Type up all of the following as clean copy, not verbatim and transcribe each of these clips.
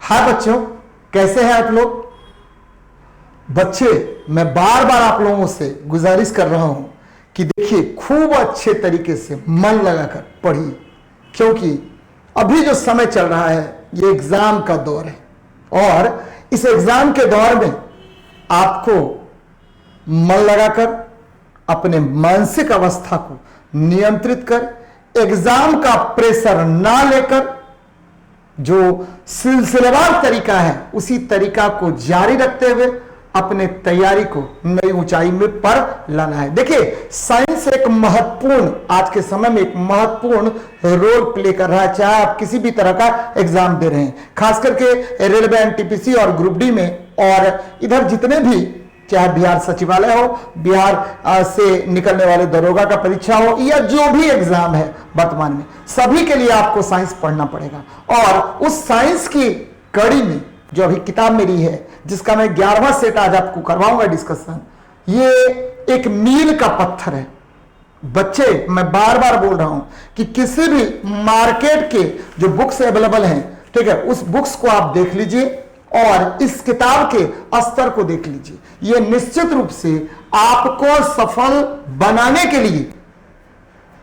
हाय बच्चों, कैसे हैं आप लोग? बच्चे, मैं बार बार आप लोगों से गुजारिश कर रहा हूं कि देखिए, खूब अच्छे तरीके से मन लगाकर पढ़िए, क्योंकि अभी जो समय चल रहा है ये एग्जाम का दौर है और इस एग्जाम के दौर में आपको मन लगाकर अपने मानसिक अवस्था को नियंत्रित कर एग्जाम का प्रेशर ना लेकर जो सिलसिलेवार तरीका है उसी तरीका को जारी रखते हुए अपने तैयारी को नई ऊंचाई में पर लाना है। देखिए, साइंस एक महत्वपूर्ण, आज के समय में एक महत्वपूर्ण रोल प्ले कर रहा है, चाहे आप किसी भी तरह का एग्जाम दे रहे हैं, खास करके रेलवे, एनटीपीसी और ग्रुप डी में, और इधर जितने भी, चाहे बिहार सचिवालय हो, बिहार से निकलने वाले दरोगा का परीक्षा हो, या जो भी एग्जाम है वर्तमान में, सभी के लिए आपको साइंस पढ़ना पड़ेगा। और उस साइंस की कड़ी में जो अभी किताब मेरी है, जिसका मैं 11वां सेट आज आपको करवाऊंगा डिस्कशन, ये एक मील का पत्थर है। बच्चे, मैं बार बार बोल रहा हूं कि किसी भी मार्केट के जो बुक्स अवेलेबल हैं, ठीक है, उस बुक्स को आप देख लीजिए और इस किताब के स्तर को देख लीजिए। यह निश्चित रूप से आपको सफल बनाने के लिए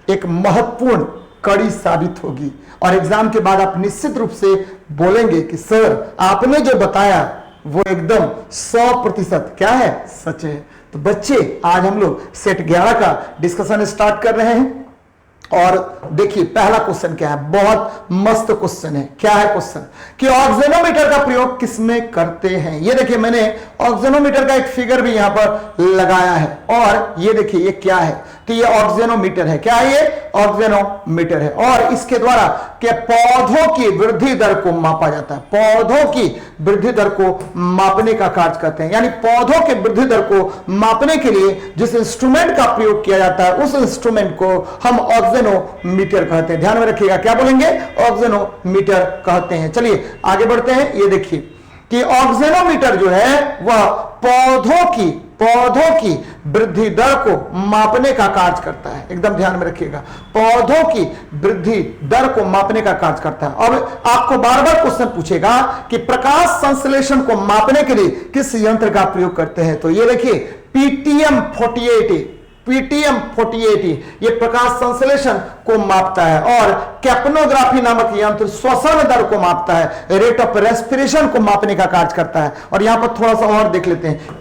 एक महत्वपूर्ण कड़ी साबित होगी और एग्जाम के बाद आप निश्चित रूप से बोलेंगे कि सर, आपने जो बताया वो एकदम 100% क्या है, सच है। तो बच्चे, आज हम लोग सेट 11 का डिस्कशन स्टार्ट कर रहे हैं और देखिए, पहला क्वेश्चन क्या है, बहुत मस्त क्वेश्चन है। क्या है क्वेश्चन कि ऑक्सीजनोमीटर का प्रयोग किसमें करते हैं। ये देखिए, मैंने ऑक्सीजनोमीटर का एक फिगर भी यहां पर लगाया है और ये देखिए, ये क्या है, तो ये ऑक्सीजनोमीटर है। क्या है ये? ऑक्सीजनोमीटर है और इसके द्वारा क्या पौधों की वृद्धि दर को मापा जाता है। पौधों की वृद्धि दर को मापने का कार्य करते हैं, यानी पौधों की वृद्धि दर को मापने के लिए जिस इंस्ट्रूमेंट का प्रयोग किया जाता है उस इंस्ट्रूमेंट को हम ऑक्सीजनोमीटर कहते हैं। ध्यान में रखिएगा, क्या बोलेंगे? ऑक्सीजनोमीटर कहते हैं। चलिए आगे बढ़ते हैं। ये देखिए कि ऑक्सीजनोमीटर जो है वह पौधों की वृद्धि दर को मापने का कार्य करता है। एकदम ध्यान में रखिएगा, पौधों की वृद्धि दर को मापने का कार्य करता है। अब आपको बार बार क्वेश्चन पूछेगा कि प्रकाश संश्लेषण को मापने के लिए किस यंत्र का प्रयोग करते हैं। तो ये देखिए, पीटीएम 48 ये प्रकाश संश्लेषण को मापता है और कैप्नोग्राफी नामक यंत्र श्वसन दर को मापता है, रेट ऑफ रेस्पिरेशन को मापने का कार्य करता है। और यहां पर थोड़ा सा और देख लेते हैं,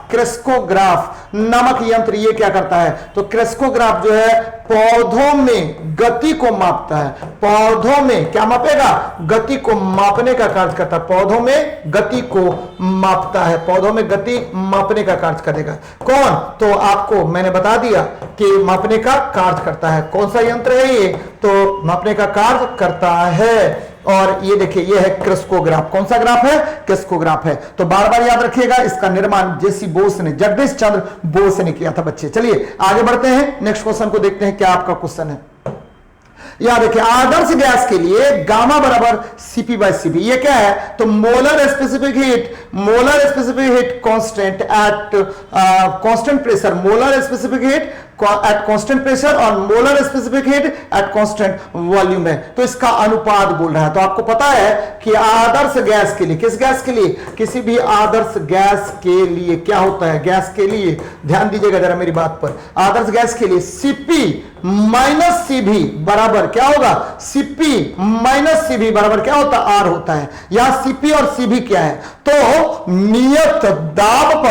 क्रेस्कोग्राफ नामक यंत्र ये क्या करता है, तो क्रेस्कोग्राफ जो है पौधों में गति को मापता है। पौधों में क्या मापेगा? गति को मापने का कार्य करता है। पौधों में गति को मापता है, पौधों में गति मापने का कार्य करेगा। कौन? तो आपको मैंने बता दिया कि मापने का कार्य करता है। कौन सा यंत्र है ये? तो मापने का कार्य करता है। और ये देखिए, ये है क्रेस्कोग्राफ। कौन सा ग्राफ है? क्रेस्कोग्राफ है। तो बार बार याद रखिएगा, इसका निर्माण जेसी बोस ने, जगदीश चंद्र बोस ने किया था। बच्चे, चलिए आगे बढ़ते हैं, नेक्स्ट क्वेश्चन को देखते हैं। क्या आपका क्वेश्चन है? याद देखिए, आदर्श गैस के लिए गामा बराबर CP/Cv। ये क्या है? तो molar specific heat constant at constant pressure, molar specific heat at constant pressure और molar specific heat at constant volume है। तो इसका अनुपात बोल रहा है। तो आपको पता है कि आदर्श गैस के लिए, किस गैस के लिए? किसी भी आदर्श गैस के लिए क्या होता है? गैस के लिए ध्यान दीजिएगा जरा मेरी बात पर। आदर्श गैस के लिए CP-Cv बराबर क्या होगा? CP-Cv बराबर क्या होता है? R होता है। यहां CP और CV क्या है? तो नियत दाब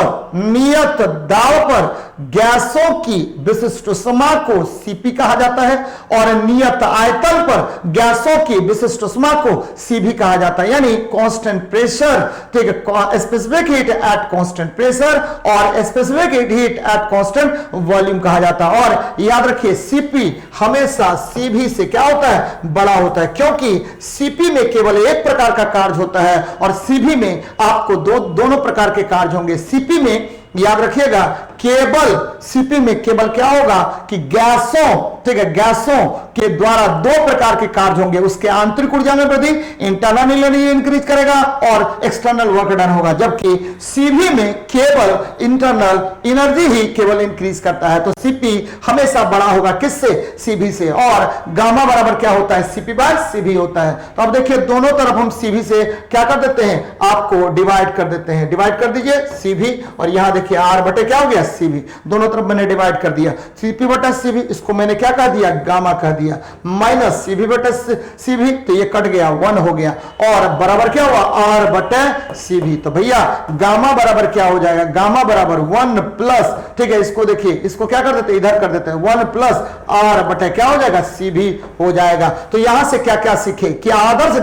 पर गैसों की विशिष्ट ऊष्मा को CP कहा जाता है और नियत आयतन पर गैसों की विशिष्ट ऊष्मा को CV कहा जाता है, यानी कांस्टेंट प्रेशर, ठीक है, specific heat at constant pressure और specific heat at constant volume कहा जाता है। और याद रखिए, CP हमेशा CV से क्या होता है? बड़ा होता है, क्योंकि CP में केवल एक प्रकार का कार्य होता है और CV में आपको दोनों प्रकार के कार्य होंगे। CP में याद रखिएगा केवल सीपी में केवल क्या होगा कि गैसों, ठीक है, गैसों के द्वारा दो प्रकार के कार्य होंगे, उसके आंतरिक ऊर्जा में वृद्धि, इंटरनल एनर्जी इंक्रीज करेगा और एक्सटर्नल वर्क डन होगा, जबकि सीवी में केवल इंटरनल एनर्जी ही केवल इंक्रीज करता है। तो सीपी हमेशा बड़ा होगा किससे? सीवी से। और गामा बराबर क्या होता है? सीपी बाय सीवी होता है। तो अब देखिए दोनों तरफ हम सीवी से क्या कर देते हैं, आपको डिवाइड कर देते हैं। डिवाइड कर दीजिए सीवी, और यहां देखिए आर बटे क्या हो गया? सीवी। दोनों तरफ मैंने डिवाइड कर दिया, सीपी बटा सीवी, इसको मैंने क्या कह दिया? गामा कह दिया, माइनस सीवी बटे सीवी, तो ये कट गया, 1 हो गया, और बराबर क्या हुआ? आर बटे सीवी। तो भैया गामा बराबर क्या हो जाएगा? गामा बराबर 1 प्लस, ठीक है, इसको देखिए, इसको क्या कर देते हैं? इधर कर देते हैं, 1 प्लस आर बटे क्या हो जाएगा? सीवी हो जाएगा। तो यहां से क्या क्या सीखे कि आदर्श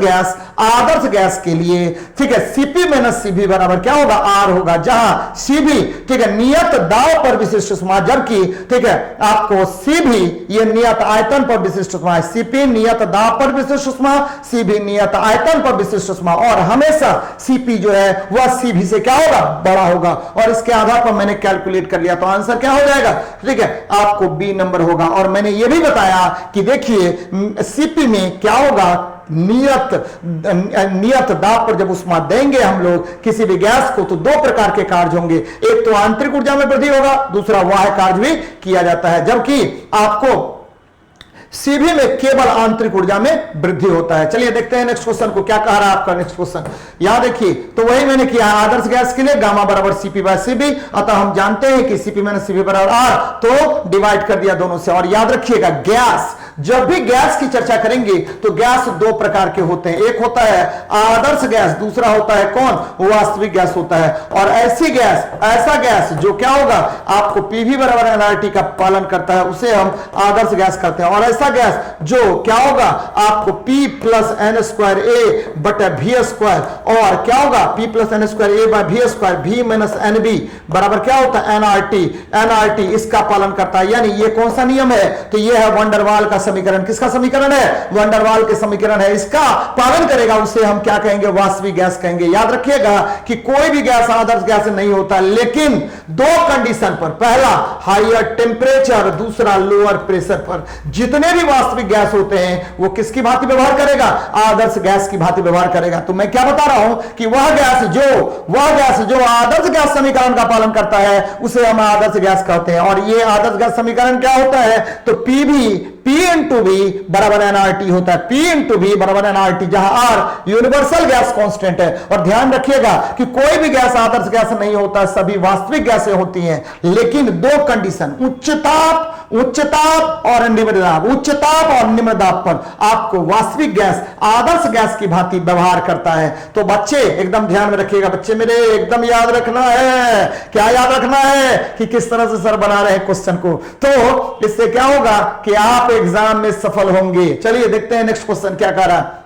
गैस के लिए, ठीक है, सीपी माइनस सीवी बराबर क्या होगा? आर होगा, जहां सीवी, ठीक है, नियत दाब पर विशिष्ट ऊष्मा, जबकि ठीक है आपको सीवी ये नियत आयतन पर विशिष्ट ऊष्मा है। सीपी नियत दाब पर विशिष्ट ऊष्मा, सीवी नियत आयतन पर विशिष्ट ऊष्मा, और हमेशा सीपी जो है वह सीवी से क्या होगा? बड़ा होगा। और इसके आधार पर मैंने कैलकुलेट कर लिया, तो आंसर क्या हो जाएगा? ठीक है, आपको बी नंबर होगा। और मैंने यह भी बताया कि देखिए सीपी में क्या होगा? नियत दाब पर जब ऊष्मा देंगे हम लोग किसी भी गैस को, तो दो प्रकार के कार्य होंगे, एक तो आंतरिक ऊर्जा में वृद्धि होगा, दूसरा बाह्य कार्य भी किया जाता है, जबकि आपको सीवी में केवल आंतरिक ऊर्जा में वृद्धि होता है। चलिए देखते हैं नेक्स्ट क्वेश्चन को, क्या कह रहा है आपका नेक्स्ट क्वेश्चन। यहां देखिए, तो वही मैंने किया आदर्श गैस के लिए गामा बराबर सीपी बाय सीवी, अतः हम जानते हैं कि सीपी माइनस सीवी बराबर आर, तो डिवाइड कर दिया दोनों से। और याद रखिएगा गैस, जब भी गैस की चर्चा करेंगे तो गैस दो प्रकार के होते हैं, एक होता है आदर्श गैस, दूसरा होता है कौन? वास्तविक गैस होता है। और ऐसी गैस, ऐसा गैस जो क्या होगा? आपको पीवी बराबर एनआरटी का पालन करता है, उसे हम आदर्श गैस कहते हैं। और ऐसा गैस जो क्या होगा? आपको P plus n square a बटा वी स्क्वायर, और क्या होगा? P plus n square a by v square, v minus n b बराबर क्या होता है? एनआरटी। एनआरटी इसका पालन करता है, यानी ये कौन सा नियम है? तो ये है वंडरवाल का समीकरण। किसका समीकरण है? वंडरवाल के समीकरण है। इसका पालन करेगा उसे हम क्या कहेंगे? वास्तविक गैस कहेंगे। याद रखिएगा कि कोई भी गैस आदर्श गैस नहीं होता, लेकिन दो कंडीशन पर, पहला हायर टेम्परेचर, दूसरा लोअर प्रेशर पर। जितने भी वास्तविक गैस होते हैं वो किसकी भांति व्यवहार करेगा? आदर्श गैस की भांति व्यवहार करेगा। तो मैं क्या बता रहा हूं कि वह गैस जो आदर्श गैस समीकरण का पालन करता है उसे हम आदर्श गैस कहते हैं। और ये आदर्श गैस समीकरण क्या होता है? तो P इंटू वी बराबर एनआरटी होता है। P इंटू वी बराबर एनआरटी, जहां आर यूनिवर्सल गैस कांस्टेंट है। और ध्यान रखिएगा कि कोई भी गैस आदर्श गैस नहीं होता, सभी वास्तविक गैसें होती हैं, लेकिन दो कंडीशन, उच्च ताप और निम्न दाब, उच्च ताप और निम्न दाब पर आपको वास्तविक गैस आदर्श गैस की भांति व्यवहार करता है। तो बच्चे एकदम ध्यान में रखिएगा, बच्चे मेरे एकदम याद रखना है। क्या याद रखना है? कि किस तरह से सर बना रहे हैं क्वेश्चन को, तो इससे क्या होगा कि आप एग्जाम में सफल होंगे। चलिए देखते हैं नेक्स्ट क्वेश्चन क्या कह रहा है।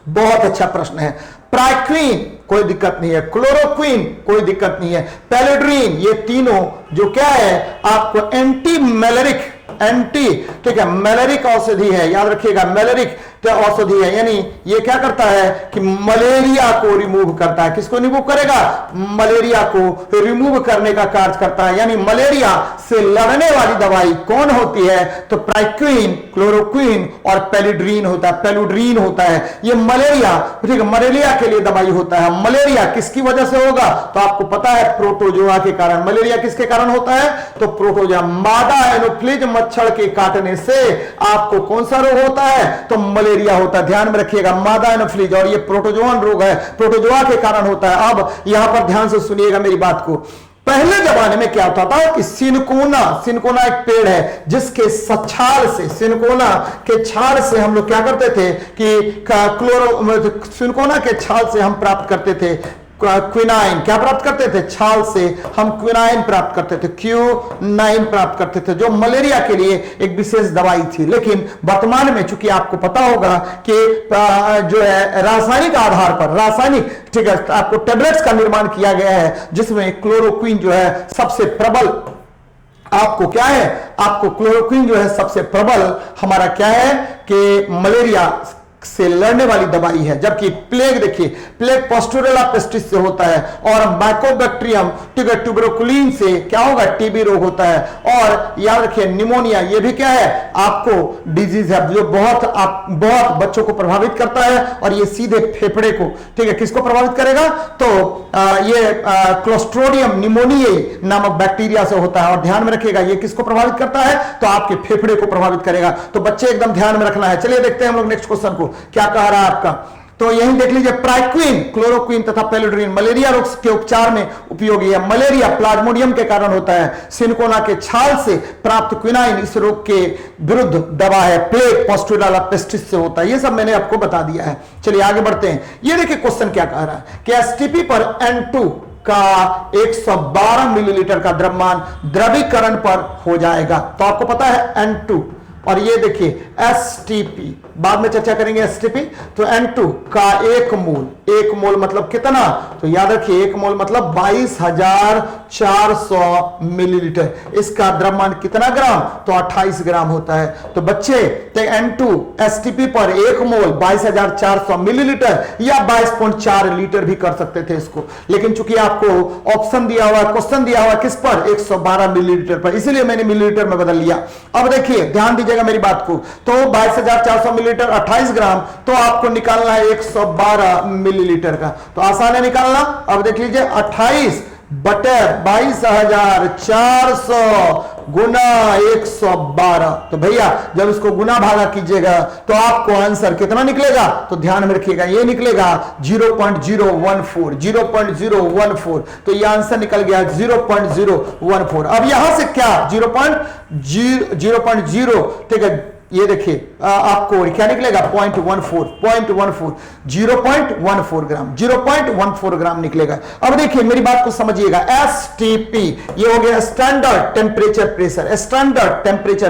बहुत अच्छा प्रश्न है। प्राइक्वीन कोई दिक्कत नहीं है, क्लोरोक्वीन कोई दिक्कत नहीं है, पैलिड्रीन, ये तीनों जो क्या है आपको एंटी मैलेरिक, ठीक है, मैलेरिक औषधि है। याद रखिएगा मैलेरिक औषधि है, यानी ये क्या करता है कि मलेरिया को रिमूव करता है। किसको रिमूव करेगा? मलेरिया को रिमूव करने का कार्य करता है। यानी मलेरिया से लड़ने वाली दवाई कौन होती है? तो प्राइक्वीन, क्लोरोक्वीन और पैलिड्रीन होता है, पेलुड्रीन होता है। ये मलेरिया, ठीक है, मलेरिया के लिए दवाई होता है। मलेरिया किसकी वजह से होगा? तो आपको पता है प्रोटोजोआ के कारण। मलेरिया किसके कारण होता है? तो प्रोटोजोआ, मादा एनोफ्लिज मच्छर के काटने से आपको कौन सा रोग होता है? तो मलेरिया होता है। ध्यान में रखिएगा, मादा एनोफ्लिज, और ये प्रोटोजोअन रोग है, प्रोटोजोआ के कारण होता है। अब यहां पर ध्यान से सुनिएगा मेरी बात को। पहले जमाने में क्या होता था कि सिनकोना एक पेड़ है जिसके छाल से, सिनकोना के छाल से हम लोग क्या करते थे कि सिनकोना के छाल से हम प्राप्त करते थे क्विनाइन। क्या प्राप्त करते थे? छाल से हम क्विनाइन प्राप्त करते थे, Q9 प्राप्त करते थे, जो मलेरिया के लिए एक विशेष दवाई थी। लेकिन वर्तमान में चूंकि आपको पता होगा कि जो है रासायनिक आधार पर, रासायनिक, ठीक है, आपको टेबलेट्स का निर्माण किया गया है जिसमें क्लोरोक्वीन जो है सबसे प्रबल, आपको क्या है, आपको क्लोरोक्वीन जो है सबसे प्रबल हमारा क्या है कि मलेरिया से लड़ने वाली दवाई है। जबकि प्लेग देखिए, प्लेग पोस्टुरेला पेस्टिस से होता है, और माइकोबैक्टीरियम ट्यूबरकुलिन से क्या होगा, टीबी रोग होता है। और याद रखिए निमोनिया, ये भी क्या है, आपको डिजीज है जो बहुत बच्चों को प्रभावित करता है, और ये सीधे फेफड़े को, ठीक है, किसको प्रभावित करेगा, तो ये क्लोस्ट्रोडियम निमोनियाe नामक बैक्टीरिया से होता है। और ध्यान में रखिएगा ये किसको प्रभावित करता है, तो आपके फेफड़े को प्रभावित करेगा। तो बच्चे एकदम ध्यान में रखना है। चलिए देखते हैं हम लोग नेक्स्ट क्वेश्चन को क्या कह रहा है आपका। तो यही देख लीजिए, प्राइक्विन, क्लोरोक्विन तथा पेलोड्रिन मलेरिया रोग के उपचार में उपयोगी है। मलेरिया प्लाज्मोडियम के कारण होता है। सिनकोना के छाल से प्राप्त क्विनाइन इस रोग के विरुद्ध दवा है। प्लेग पोस्टुरेला पेस्टिस से होता है। ये सब मैंने आपको बता दिया है। चलिए आगे बढ़ते हैं। ये देखिए क्वेश्चन क्या कह रहा है कि एसटीपी पर N2 का 112 मिलीलीटर का द्रव्यमान द्रवीकरण पर हो जाएगा। तो आपको पता है N2, और ये देखिए एसटीपी, बाद में चर्चा करेंगे एसटीपी। तो N2 का एक मोल मतलब कितना, तो याद रखिए एक मोल मतलब 22,400 मिलीलीटर। इसका द्रव्यमान कितना ग्राम, तो 28 ग्राम होता है। तो बच्चे N2 एसटीपी पर एक मोल 22,400 मिलीलीटर या 22.4 लीटर भी कर सकते थे इसको, लेकिन चूंकि आपको ऑप्शन दिया हुआ, क्वेश्चन दिया हुआ किस पर, 112 मिलीलीटर पर, इसीलिए मैंने मिलीलीटर में बदल लिया। अब देखिए ध्यान दीजिएगा मेरी बात को। तो 22,400 मिलीलीटर 28 ग्राम, तो आपको निकालना है 112 मिलीलीटर का। तो आसान है निकालना। अब देख लीजिए 28 बटे 22,400 गुना 112। तो भैया जब इसको गुना भागा कीजिएगा तो आपको आंसर कितना निकलेगा, तो ध्यान में रखिएगा ये निकलेगा 0.014। तो ये आंसर निकल गया 0.014। अब यहां से क्या 0.0, ठीक है, ये देखिए आपको क्या निकलेगा 0.14 ग्राम निकलेगा। अब देखिए मेरी बात को समझिएगा, एसटीपी ये हो गया स्टैंडर्ड टेम्परेचर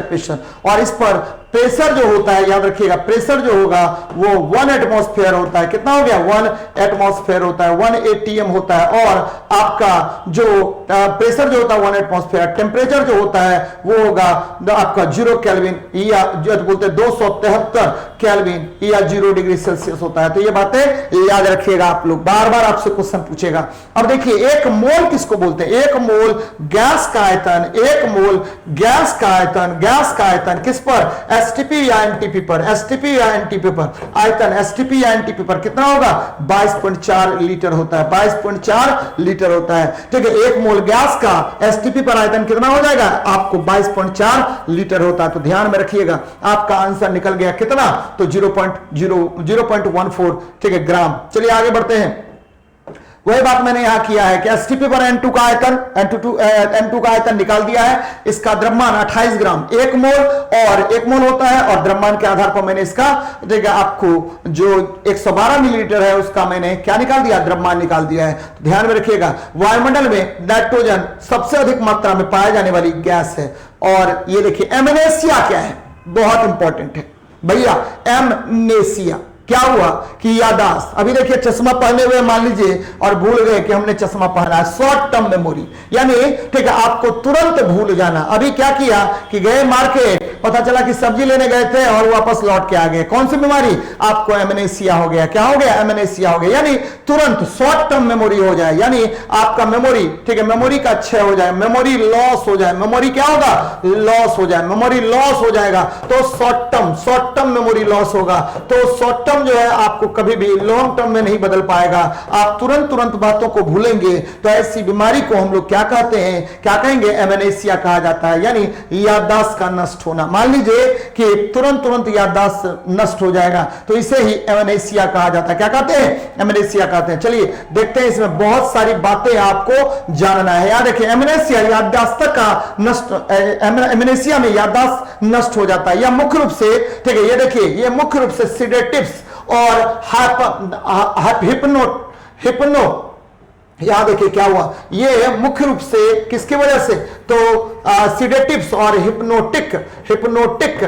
प्रेशर, और इस पर प्रेशर जो होता है, याद रखिएगा प्रेशर जो होगा वो 1 एटमॉस्फेयर होता है। कितना हो गया, 1 एटमॉस्फेयर होता है, 1 ATM होता है। और आपका जो प्रेशर जो होता है 1 एटमॉस्फेयर, टेम्परेचर जो होता है वो होगा आपका 0 केल्विन या जो बोलते हैं 273 केल्विन या 0 डिग्री सेल्सियस होता है। तो ये बातें याद रखिएगा आप लोग, बार बार आपसे क्वेश्चन पूछेगा। अब देखिए एक मोल किसको बोलते हैं, एक मोल गैस का आयतन, एक मोल गैस का आयतन किस पर, एसटीपी या एनटीपी पर, एसटीपी या एनटीपी पर, आयतन एसटीपी या एनटीपी पर कितना होगा 22.4 लीटर होता है, 22.4 लीटर होता है। ठीक है, एक मोल गैस का एसटीपी पर आयतन कितना हो जाएगा आपको 22.4 लीटर होता है। तो ध्यान में रखिएगा आपका आंसर निकल गया कितना, तो 0.14 ठीक है ग्राम। चलिए आगे बढ़ते हैं। वही बात मैंने यहां किया है कि एसटीपी पर N2 का आयतन निकाल दिया है। इसका द्रव्यमान 28 ग्राम, एक मोल होता है, और द्रव्यमान के आधार पर मैंने इसका देखिए आपको जो 112 मिलीलीटर है उसका मैंने क्या निकाल दिया, द्रव्यमान निकाल दिया है। तो ध्यान में रखिएगा वायुमंडल में नाइट्रोजन सबसे अधिक मात्रा में पाए जाने वाली गैस है। और ये देखिए एमनेसिया क्या है, बहुत इंपॉर्टेंट है भैया। एमनेसिया क्या हुआ कि यादाश्त, अभी देखिए चश्मा पहने हुए मान लीजिए और भूल गए कि हमने चश्मा पहना है, शॉर्ट टर्म मेमोरी, यानी ठीक है आपको तुरंत भूल जाना। अभी क्या किया कि गए मार्केट, पता चला कि सब्जी लेने गए थे और वापस लौट के आ गए, कौन सी बीमारी, आपको एमनेसिया हो गया। क्या हो गया, एमनेसिया हो गया, यानी तुरंत शॉर्ट टर्म मेमोरी हो जाए, यानी आपका मेमोरी ठीक है मेमोरी का क्षय हो जाए, मेमोरी लॉस हो जाए, मेमोरी क्या होगा, लॉस हो जाए, मेमोरी लॉस हो जाएगा। तो शॉर्ट टर्म मेमोरी लॉस होगा। तो शॉर्ट जो है आपको कभी भी लॉन्ग टर्म में नहीं बदल पाएगा, आप तुरंत बातों को भूलेंगे। तो ऐसी बीमारी को हम लोग क्या कहते हैं, क्या कहेंगे, एमनेसिया कहा जाता है, यानी याददाश्त का नष्ट होना। मान लीजिए कि तुरंत याददाश्त नष्ट हो जाएगा, तो इसे ही एमनेसिया कहा जाता है। क्या कहते हैं, एमनेसिया कहते हैं। चलिए देखते हैं, इसमें बहुत सारी बातें आपको जानना है। याद रखिए एमनेसिया याददाश्त का नष्ट, एमनेसिया में याददाश्त नष्ट हो जाता है। यह मुख्य रूप से ठीक है, ये देखिए ये मुख्य रूप से सिडेटिव्स और हिप्नो, यहां देखिए क्या हुआ, ये मुख्य रूप से किसकी वजह से, तो सिडेटिव्स और हिप्नोटिक HYPNOTIC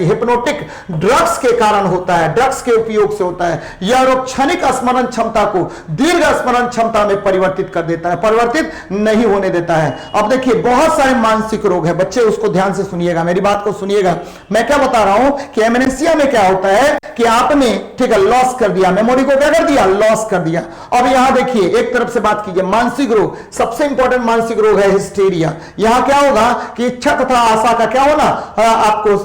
हिप्नोटिक ड्रग्स के कारण होता है, ड्रग्स के उपयोग से होता है। यह रोग क्षणिक स्मरण क्षमता को दीर्घ स्मरण क्षमता में परिवर्तित कर देता है, परिवर्तित नहीं होने देता है। अब देखिए बहुत सारे मानसिक रोग है बच्चे, उसको ध्यान से सुनिएगा, मेरी बात को सुनिएगा। मैं क्या बता रहा हूं कि एमनेसिया में क्या होता है कि आपने ठीक है लॉस कर दिया, मेमोरी को क्या कर दिया, लॉस कर दिया। अब यहां देखिए एक तरफ से बात कीजिए, मानसिक रोग, सबसे इंपॉर्टेंट मानसिक रोग है हिस्टीरिया। यहां क्या होगा कि इच्छा तथा आशा का क्या होना, आपको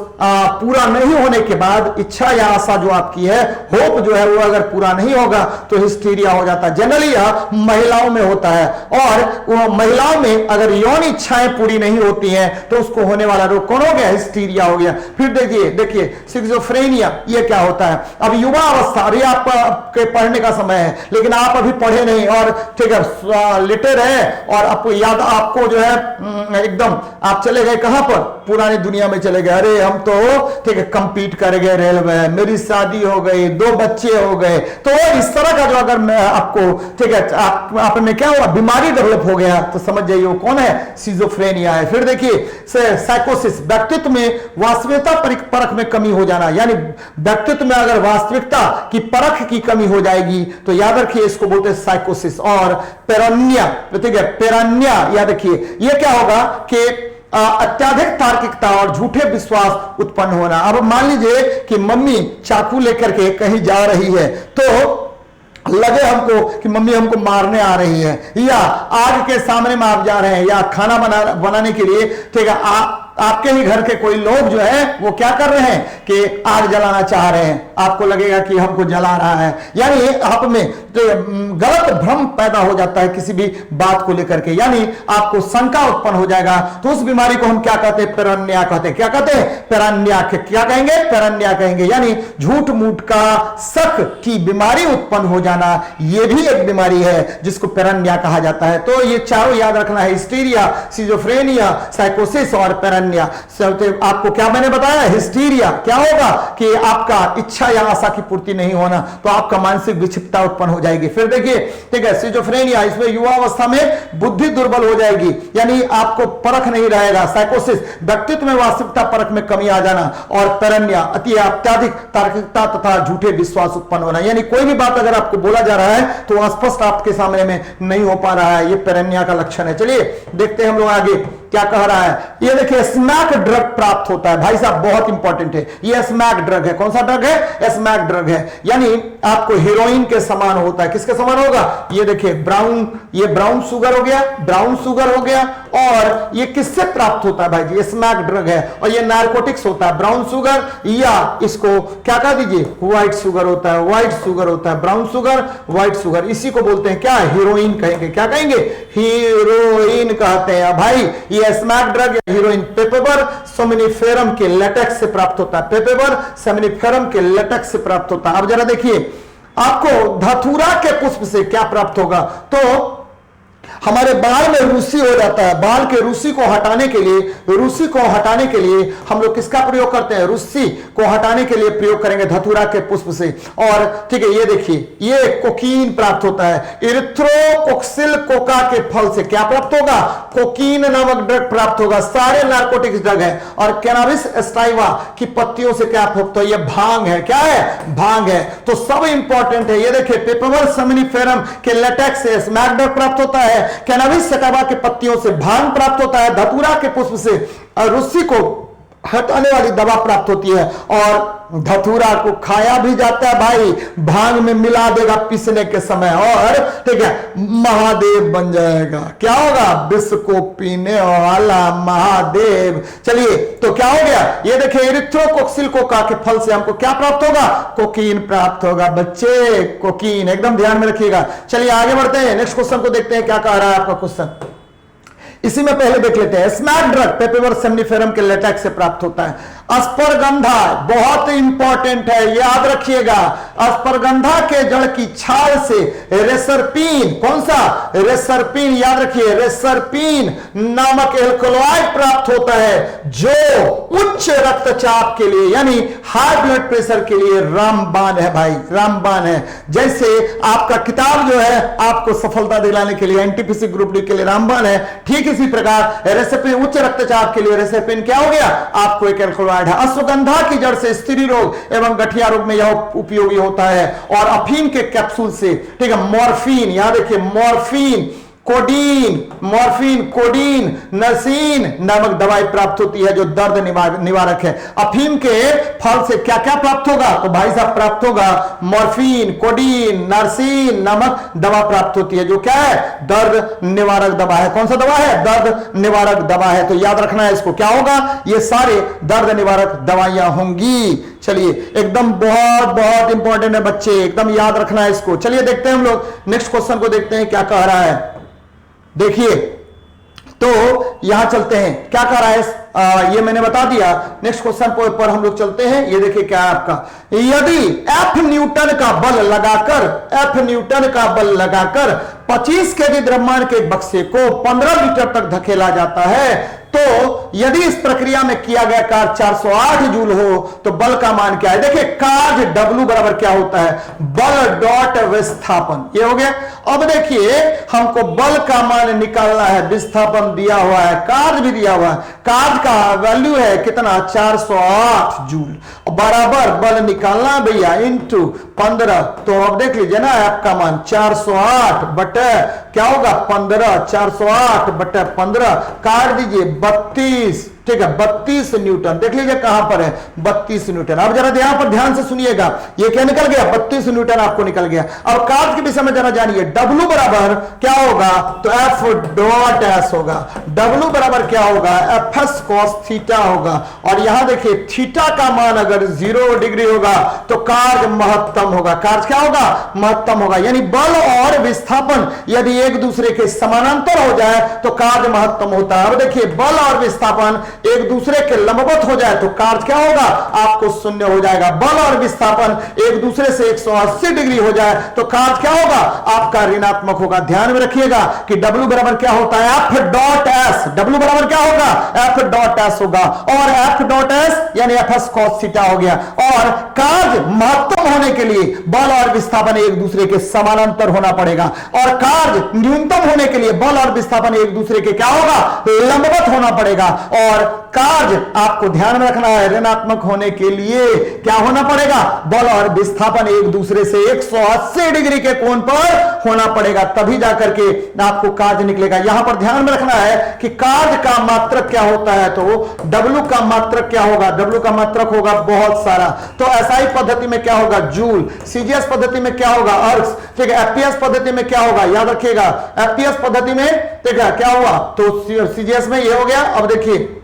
पूरा नहीं होने के बाद इच्छा या आशा जो आपकी है, होप जो है वो अगर पूरा नहीं होगा तो हिस्टीरिया हो जाता है। जनरली यह महिलाओं में होता है, और वो महिलाओं में अगर यौन इच्छाएं पूरी नहीं होती हैं तो उसको होने वाला रोग कौन हो गया, हिस्टीरिया हो गया। फिर देखिए सिक्सोफ्रेनिया, ये क्या होता है। अब युवा अवस्था, अभी आपके पढ़ने का समय है लेकिन आप अभी पढ़े नहीं और ठीक है लेटे रहे, और आपको याद, आपको जो है एकदम आप चले गए कहां पर, पुरानी दुनिया में चले गए। अरे हम तो ठीक है कंपीट कर गए रेलवे, मेरी शादी हो गई, 2 बच्चे हो गए। तो इस तरह का जो अगर मैं आपको ठीक है आप में क्या हुआ, बीमारी डेवलप हो गया, तो समझ जाइए वो कौन है, सिजोफ्रेनिया है। फिर देखिए साइकोसिस, व्यक्तित्व में वास्तविकता परख में कमी हो जाना, यानी व्यक्तित्व में अगर वास्तविकता की परख की कमी हो जाएगी तो याद रखिए इसको बोलते हैं साइकोसिस। और पेरानिया, ठीक है पेरानिया, याद रखिए ये क्या होगा कि अत्याधिक तार्किकता और झूठे विश्वास उत्पन्न होना। अब मान लीजिए कि मम्मी चाकू लेकर के कहीं जा रही है, तो लगे हमको कि मम्मी हमको मारने आ रही है, या आग के सामने में आप जा रहे हैं, या खाना बनाने के लिए ठीक है आपके ही घर के कोई लोग जो है वो क्या कर रहे हैं कि आग जलाना चाह रहे हैं, आपको लगेगा कि हमको जला रहा है, यानी आप में तो गलत भ्रम पैदा हो जाता है किसी भी बात को लेकर के, यानी आपको शंका उत्पन्न हो जाएगा। तो उस बीमारी को हम क्या कहते हैं, पेरानिया कहते हैं। क्या कहते हैं, पेरानिया। क्या कहेंगे, पेरानिया कहेंगे, यानी झूठ मूठ का शक की बीमारी उत्पन्न हो जाना, यह भी एक बीमारी है जिसको पेरानिया कहा जाता है। तो ये चारों याद रखना है, हिस्टीरिया, सिजोफ्रेनिया, साइकोसिस और पेरानिया। आपको क्या मैंने बताया, हिस्टीरिया क्या होगा कि आपका इच्छा या आशा की पूर्ति नहीं होना, तो आपका मानसिक विक्षिप्तता उत्पन्न हो जाएगी। फिर देखिए ठीक है सिजोफ्रेनिया, इसमें युवा अवस्था में बुद्धि दुर्बल हो जाएगी, यानी आपको परख नहीं रहेगा। साइकोसिस, व्यक्तित्व में वास्तविकता परख में कमी आ जाना। और पेरानिया, अत्यधिक तार्किकता तथा झूठे विश्वास उत्पन्न होना, यानी कोई भी बात अगर आपको बोला जा रहा है तो स्पष्ट आपके सामने में नहीं हो पा रहा है, ये पेरानिया का लक्षण है। चलिए देखते हैं हम लोग आगे क्या कह रहा है। ये देखिए स्मैक ड्रग प्राप्त होता है, भाई साहब बहुत इंपॉर्टेंट है, ये स्मैक ड्रग है। कौन सा ड्रग है, स्मैक ड्रग है, यानी आपको हीरोइन के समान होता है। किसके समान होगा, ये देखिए ये ब्राउन शुगर हो गया, ब्राउन शुगर हो गया। और ये किससे प्राप्त होता है भाई जी, ये स्मैक ड्रग है, और ये नारकोटिक्स होता है। ब्राउन शुगर, या इसको क्या कह दीजिए, व्हाइट शुगर होता है, व्हाइट शुगर होता है, ब्राउन शुगर, व्हाइट शुगर, इसी को बोलते हैं क्या, हीरोइन कहेंगे। क्या कहेंगे, हीरोइन कहते हैं भाई। ये स्मैक ड्रग या हीरोइन पेपेबर सोमनिफेरम के लेटेक्स से प्राप्त होता है, पेपेबर सोमनिफेरम के लेटेक्स से प्राप्त होता है। अब जरा देखिए आपको धतूरा के पुष्प से क्या प्राप्त होगा, तो हमारे बाल में रूसी हो जाता है, बाल के रूसी को हटाने के लिए हम लोग किसका प्रयोग करते हैं, रूसी को हटाने के लिए प्रयोग करेंगे धतूरा के पुष्प से। और ठीक है ये देखिए ये कोकीन प्राप्त होता है, इरिथ्रोकोक्सिल कोका के फल से क्या प्राप्त होगा, कोकीन नामक ड्रग प्राप्त होगा। सारे नार्कोटिक्स ड्रग है। और कैनाबिस एस्टाइवा की पत्तियों से क्या प्राप्त हो, ये भांग है, क्या है, भांग है। तो सब इंपॉर्टेंट है। ये देखिए पेपेबर सोमनिफेरम के लेटेक्स से स्मैक ड्रग प्राप्त होता है, कैनाबिस सटावा के पत्तियों से भांग प्राप्त होता है, धतूरा के पुष्प से रूसी को हटाने वाली दवा प्राप्त होती है। और धतूरा को खाया भी जाता है भाई, भांग में मिला देगा पीसने के समय, और ठीक है महादेव बन जाएगा। क्या होगा, विष को पीने वाला महादेव। चलिए तो क्या हो गया, ये देखिए इरिथ्रोकोक्सिल कोका के फल से हमको क्या प्राप्त होगा, कोकीन प्राप्त होगा। बच्चे कोकीन एकदम ध्यान में रखिएगा। चलिए आगे बढ़ते हैं, नेक्स्ट क्वेश्चन को देखते हैं क्या कह रहा है आपका क्वेश्चन। इसी में पहले देख लेते हैं, स्मैक ड्रग पेपेबर सोमनिफेरम के लेटेक्स से प्राप्त होता है। अस्परगंधा बहुत इंपॉर्टेंट है, याद रखिएगा। अस्परगंधा के जड़ की छाल से रेसरपीन, कौन सा? रेसरपीन, याद रखिए, रेसरपीन नामक एल्कलॉइड प्राप्त होता है जो उच्च रक्तचाप के लिए यानी हाई ब्लड प्रेशर के लिए रामबाण है भाई, रामबाण है। जैसे आपका किताब जो है आपको सफलता दिलाने के लिए एनटीपीसी ग्रुप डी के लिए रामबाण है, ठीक इसी प्रकार रेसरपीन उच्च रक्तचाप के लिए रेसरपीन क्या हो गया? आपको एक एल्कलॉइड है। अश्वगंधा की जड़ से स्त्री रोग एवं गठिया रोग में यह उपयोगी होता है। और अफीम के कैप्सूल से, ठीक है, मॉर्फिन, याद रखिए, मॉर्फिन, कोडीन, नर्सिन नामक दवाई प्राप्त होती है जो दर्द निवारक है। अफीम के फल से क्या क्या प्राप्त होगा? तो भाई साहब प्राप्त होगा मॉर्फिन, कोडीन, नर्सिन नामक दवा प्राप्त होती है जो क्या है? दर्द निवारक दवा है। कौन सा दवा है? दर्द निवारक दवा है। तो याद रखना है इसको, क्या होगा? ये सारे दर्द निवारक दवाइयां होंगी। चलिए, एकदम बहुत बहुत इंपॉर्टेंट है बच्चे, एकदम याद रखना है इसको। चलिए देखते हैं हम लोग नेक्स्ट क्वेश्चन को, देखते हैं क्या कह रहा है। देखिए, तो यहां चलते हैं, क्या कह रहा है ये मैंने बता दिया। नेक्स्ट क्वेश्चन पर हम लोग चलते हैं। ये देखिए क्या है आपका, यदि F न्यूटन का बल लगाकर 25 केजी द्रव्यमान के एक बक्से को 15 मीटर तक धकेला जाता है, तो यदि इस प्रक्रिया में किया गया कार्य 408 जूल हो तो बल का मान क्या है? देखिए, कार्य W बराबर क्या होता है? बल डॉट विस्थापन, ये हो गया। अब देखिए, हमको बल का मान निकालना है, विस्थापन दिया हुआ है, कार्य भी दिया हुआ है। कार्य का वैल्यू है कितना? 408 जूल, बराबर बल निकालना भैया इंटू 15। तो अब देख लीजिए ना, आपका मान 408 बटे क्या होगा? 15, 408 बटे 15 काट दीजिए 32, ठीक है, 32 न्यूटन। देख लीजिए कहां पर है? 32 न्यूटन। अब जरा यहां पर ध्यान से सुनिएगा, ये क्या निकल गया? 32 न्यूटन आपको निकल गया। अब कार्य के विषय में जरा जानिए, W बराबर क्या होगा? तो F डॉट S होगा। W बराबर क्या होगा? FS cos थीटा होगा। और यहां देखिए, थीटा का मान अगर 0 डिग्री होगा तो कार्य महत्तम होगा। कार्य क्या होगा? महत्तम होगा। यानी बल और विस्थापन यदि एक दूसरे के समानांतर हो जाए तो कार्य महत्तम होता है। अब देखिए, बल और विस्थापन एक दूसरे के लंबवत हो जाए तो कार्य क्या होगा? आपको शून्य हो जाएगा। बल और विस्थापन एक दूसरे से 180 डिग्री हो जाए तो कार्य क्या होगा? आपका ऋणात्मक होगा। ध्यान में रखिएगा कि W बराबर क्या होता है? F dot S। W बराबर क्या होगा? F डॉट S होगा। और F डॉट S यानी FS cos थीटा हो गया। और कार्य महत्तम होने के लिए बल और विस्थापन एक दूसरे के समानांतर होना पड़ेगा, और कार्य न्यूनतम होने के लिए बल और विस्थापन एक दूसरे के क्या होगा? लंबवत होना पड़ेगा। और कार्य आपको ध्यान में रखना है, ऋणात्मक होने के लिए क्या होना पड़ेगा? बल और विस्थापन एक दूसरे से 180 डिग्री के कोण पर होना पड़ेगा, तभी जाकर के आपको कार्य निकलेगा। यहां पर ध्यान में रखना है कि कार्य का मात्रक क्या होता है, तो W का मात्रक क्या होगा? W का मात्रक होगा बहुत सारा। तो SI पद्धति में क्या होगा? जूल। CGS पद्धति में क्या होगा? अर्ग्स। ठीक है, FPS पद्धति में क्या होगा? याद रखिएगा, FPS पद्धति में ठीक है क्या हुआ? तो CGS में ये हो गया। अब देखिए,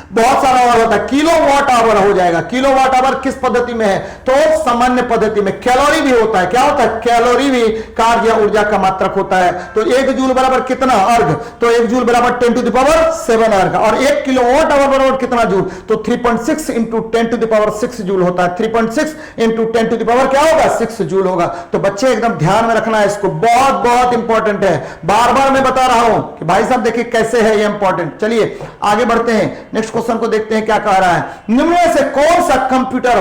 बहुत सारा और होता है, किलो वाट आवर हो जाएगा। किलो वाट आवर किस पद्धति में है? तो सामान्य पद्धति में। कैलोरी भी होता है, क्या होता है? कैलोरी भी कार्य या ऊर्जा का मात्रक होता है। तो 1 जूल बराबर कितना? अर्घ। तो 1 जूल बराबर 10 टू द पावर 7 अर्घ। और 1 किलो वाट आवर बराबर कितना जूल? तो 3.6 into 10 to the power 6 joule होता है। 3.6 इंटू 10 टू द पावर क्या होगा? 6 जूल होगा। तो बच्चे एकदम ध्यान में रखना है इसको, बहुत बहुत इंपॉर्टेंट है। बार बार मैं बता रहा हूं कि भाई साहब देखिए कैसे है ये इंपॉर्टेंट। चलिए आगे बढ़ते हैं, नेक्स्ट क्वेश्चन को देखते हैं क्या कह रहा है। निम्न में से कौन सा कंप्यूटर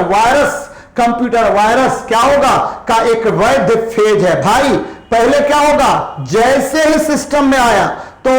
वायरस क्या होगा? का एक वैध फेज है। भाई पहले क्या होगा? जैसे ही सिस्टम में आया तो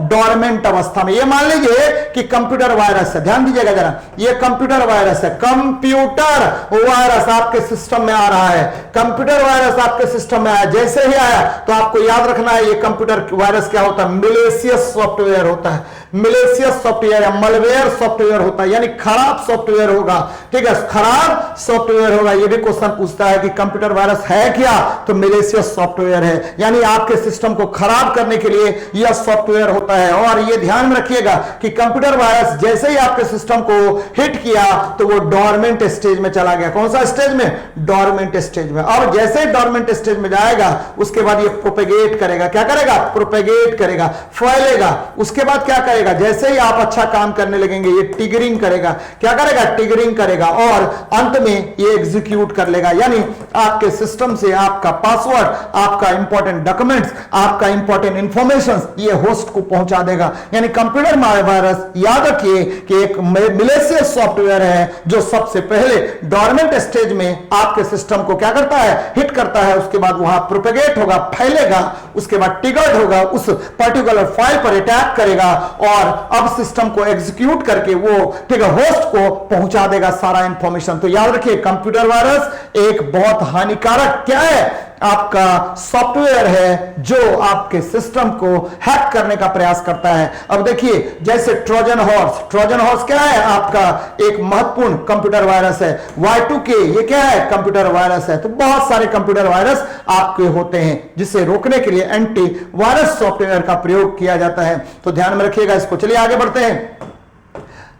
डोरमेंट अवस्था में, ये मान लीजिए कि कंप्यूटर वायरस है, ध्यान दीजिएगा जरा, ये कंप्यूटर वायरस है। कंप्यूटर वायरस आपके सिस्टम में आ रहा है, कंप्यूटर वायरस आपके सिस्टम में आया। जैसे ही आया तो आपको याद रखना है, ये कंप्यूटर वायरस क्या होता है? मिलेशियस सॉफ्टवेयर होता है। मिलेशियस सॉफ्टवेयर या मलवेयर सॉफ्टवेयर होता है, यानी खराब सॉफ्टवेयर होगा। ठीक है, खराब सॉफ्टवेयर होगा। ये भी क्वेश्चन पूछता है कि कंप्यूटर वायरस है क्या? तो मिलेशियस सॉफ्टवेयर है, यानी आपके सिस्टम को खराब करने के लिए यह सॉफ्टवेयर होता है। और ये ध्यान में रखिएगा कि कंप्यूटर वायरस जैसे ही आपके सिस्टम को हिट किया तो वो डोरमेंट स्टेज में चला गया। कौन सा स्टेज में? डोरमेंट स्टेज में। और जैसे ही डोरमेंट स्टेज में जाएगा उसके बाद ये प्रोपेगेट करेगा। क्या करेगा? प्रोपेगेट करेगा, फैलेगा। उसके बाद क्या करेगा? करेगा, जैसे ही आप अच्छा काम करने लगेंगे ये टिगरिंग करेगा। क्या करेगा? टिगरिंग करेगा और अंत में ये एग्जीक्यूट कर लेगा, यानी आपके सिस्टम से आपका पासवर्ड, आपका इंपॉर्टेंट डॉक्यूमेंट्स, आपका इंपॉर्टेंट इंफॉर्मेशन ये होस्ट को पहुंचा देगा। यानी कंप्यूटर वायरस, याद रखिए कि एक मिलेशियस सॉफ्टवेयर है जो सबसे पहले डोरमेंट स्टेज में आपके सिस्टम को क्या करता है? हिट करता है, उसके बाद वहां प्रोपेगेट होगा, फैलेगा, उसके बाद ट्रिगर्ड होगा, उस पर्टिकुलर फाइल पर अटैक करेगा और अब सिस्टम को एग्जीक्यूट करके वो ट्रिगर होस्ट को पहुंचा देगा सारा इंफॉर्मेशन। तो याद रखिए कंप्यूटर वायरस एक बहुत हानिकारक क्या है? आपका सॉफ्टवेयर है जो आपके सिस्टम को हैक करने का प्रयास करता है। अब देखिए जैसे ट्रोजन हॉर्स क्या है? आपका एक महत्वपूर्ण कंप्यूटर वायरस है। Y2K ये क्या है? कंप्यूटर वायरस है। तो बहुत सारे कंप्यूटर वायरस आपके होते हैं जिसे रोकने के लिए एंटी वायरस सॉफ्टवेयर का प्रयोग किया जाता है। तो ध्यान में रखिएगा इसको। चलिए आगे बढ़ते हैं,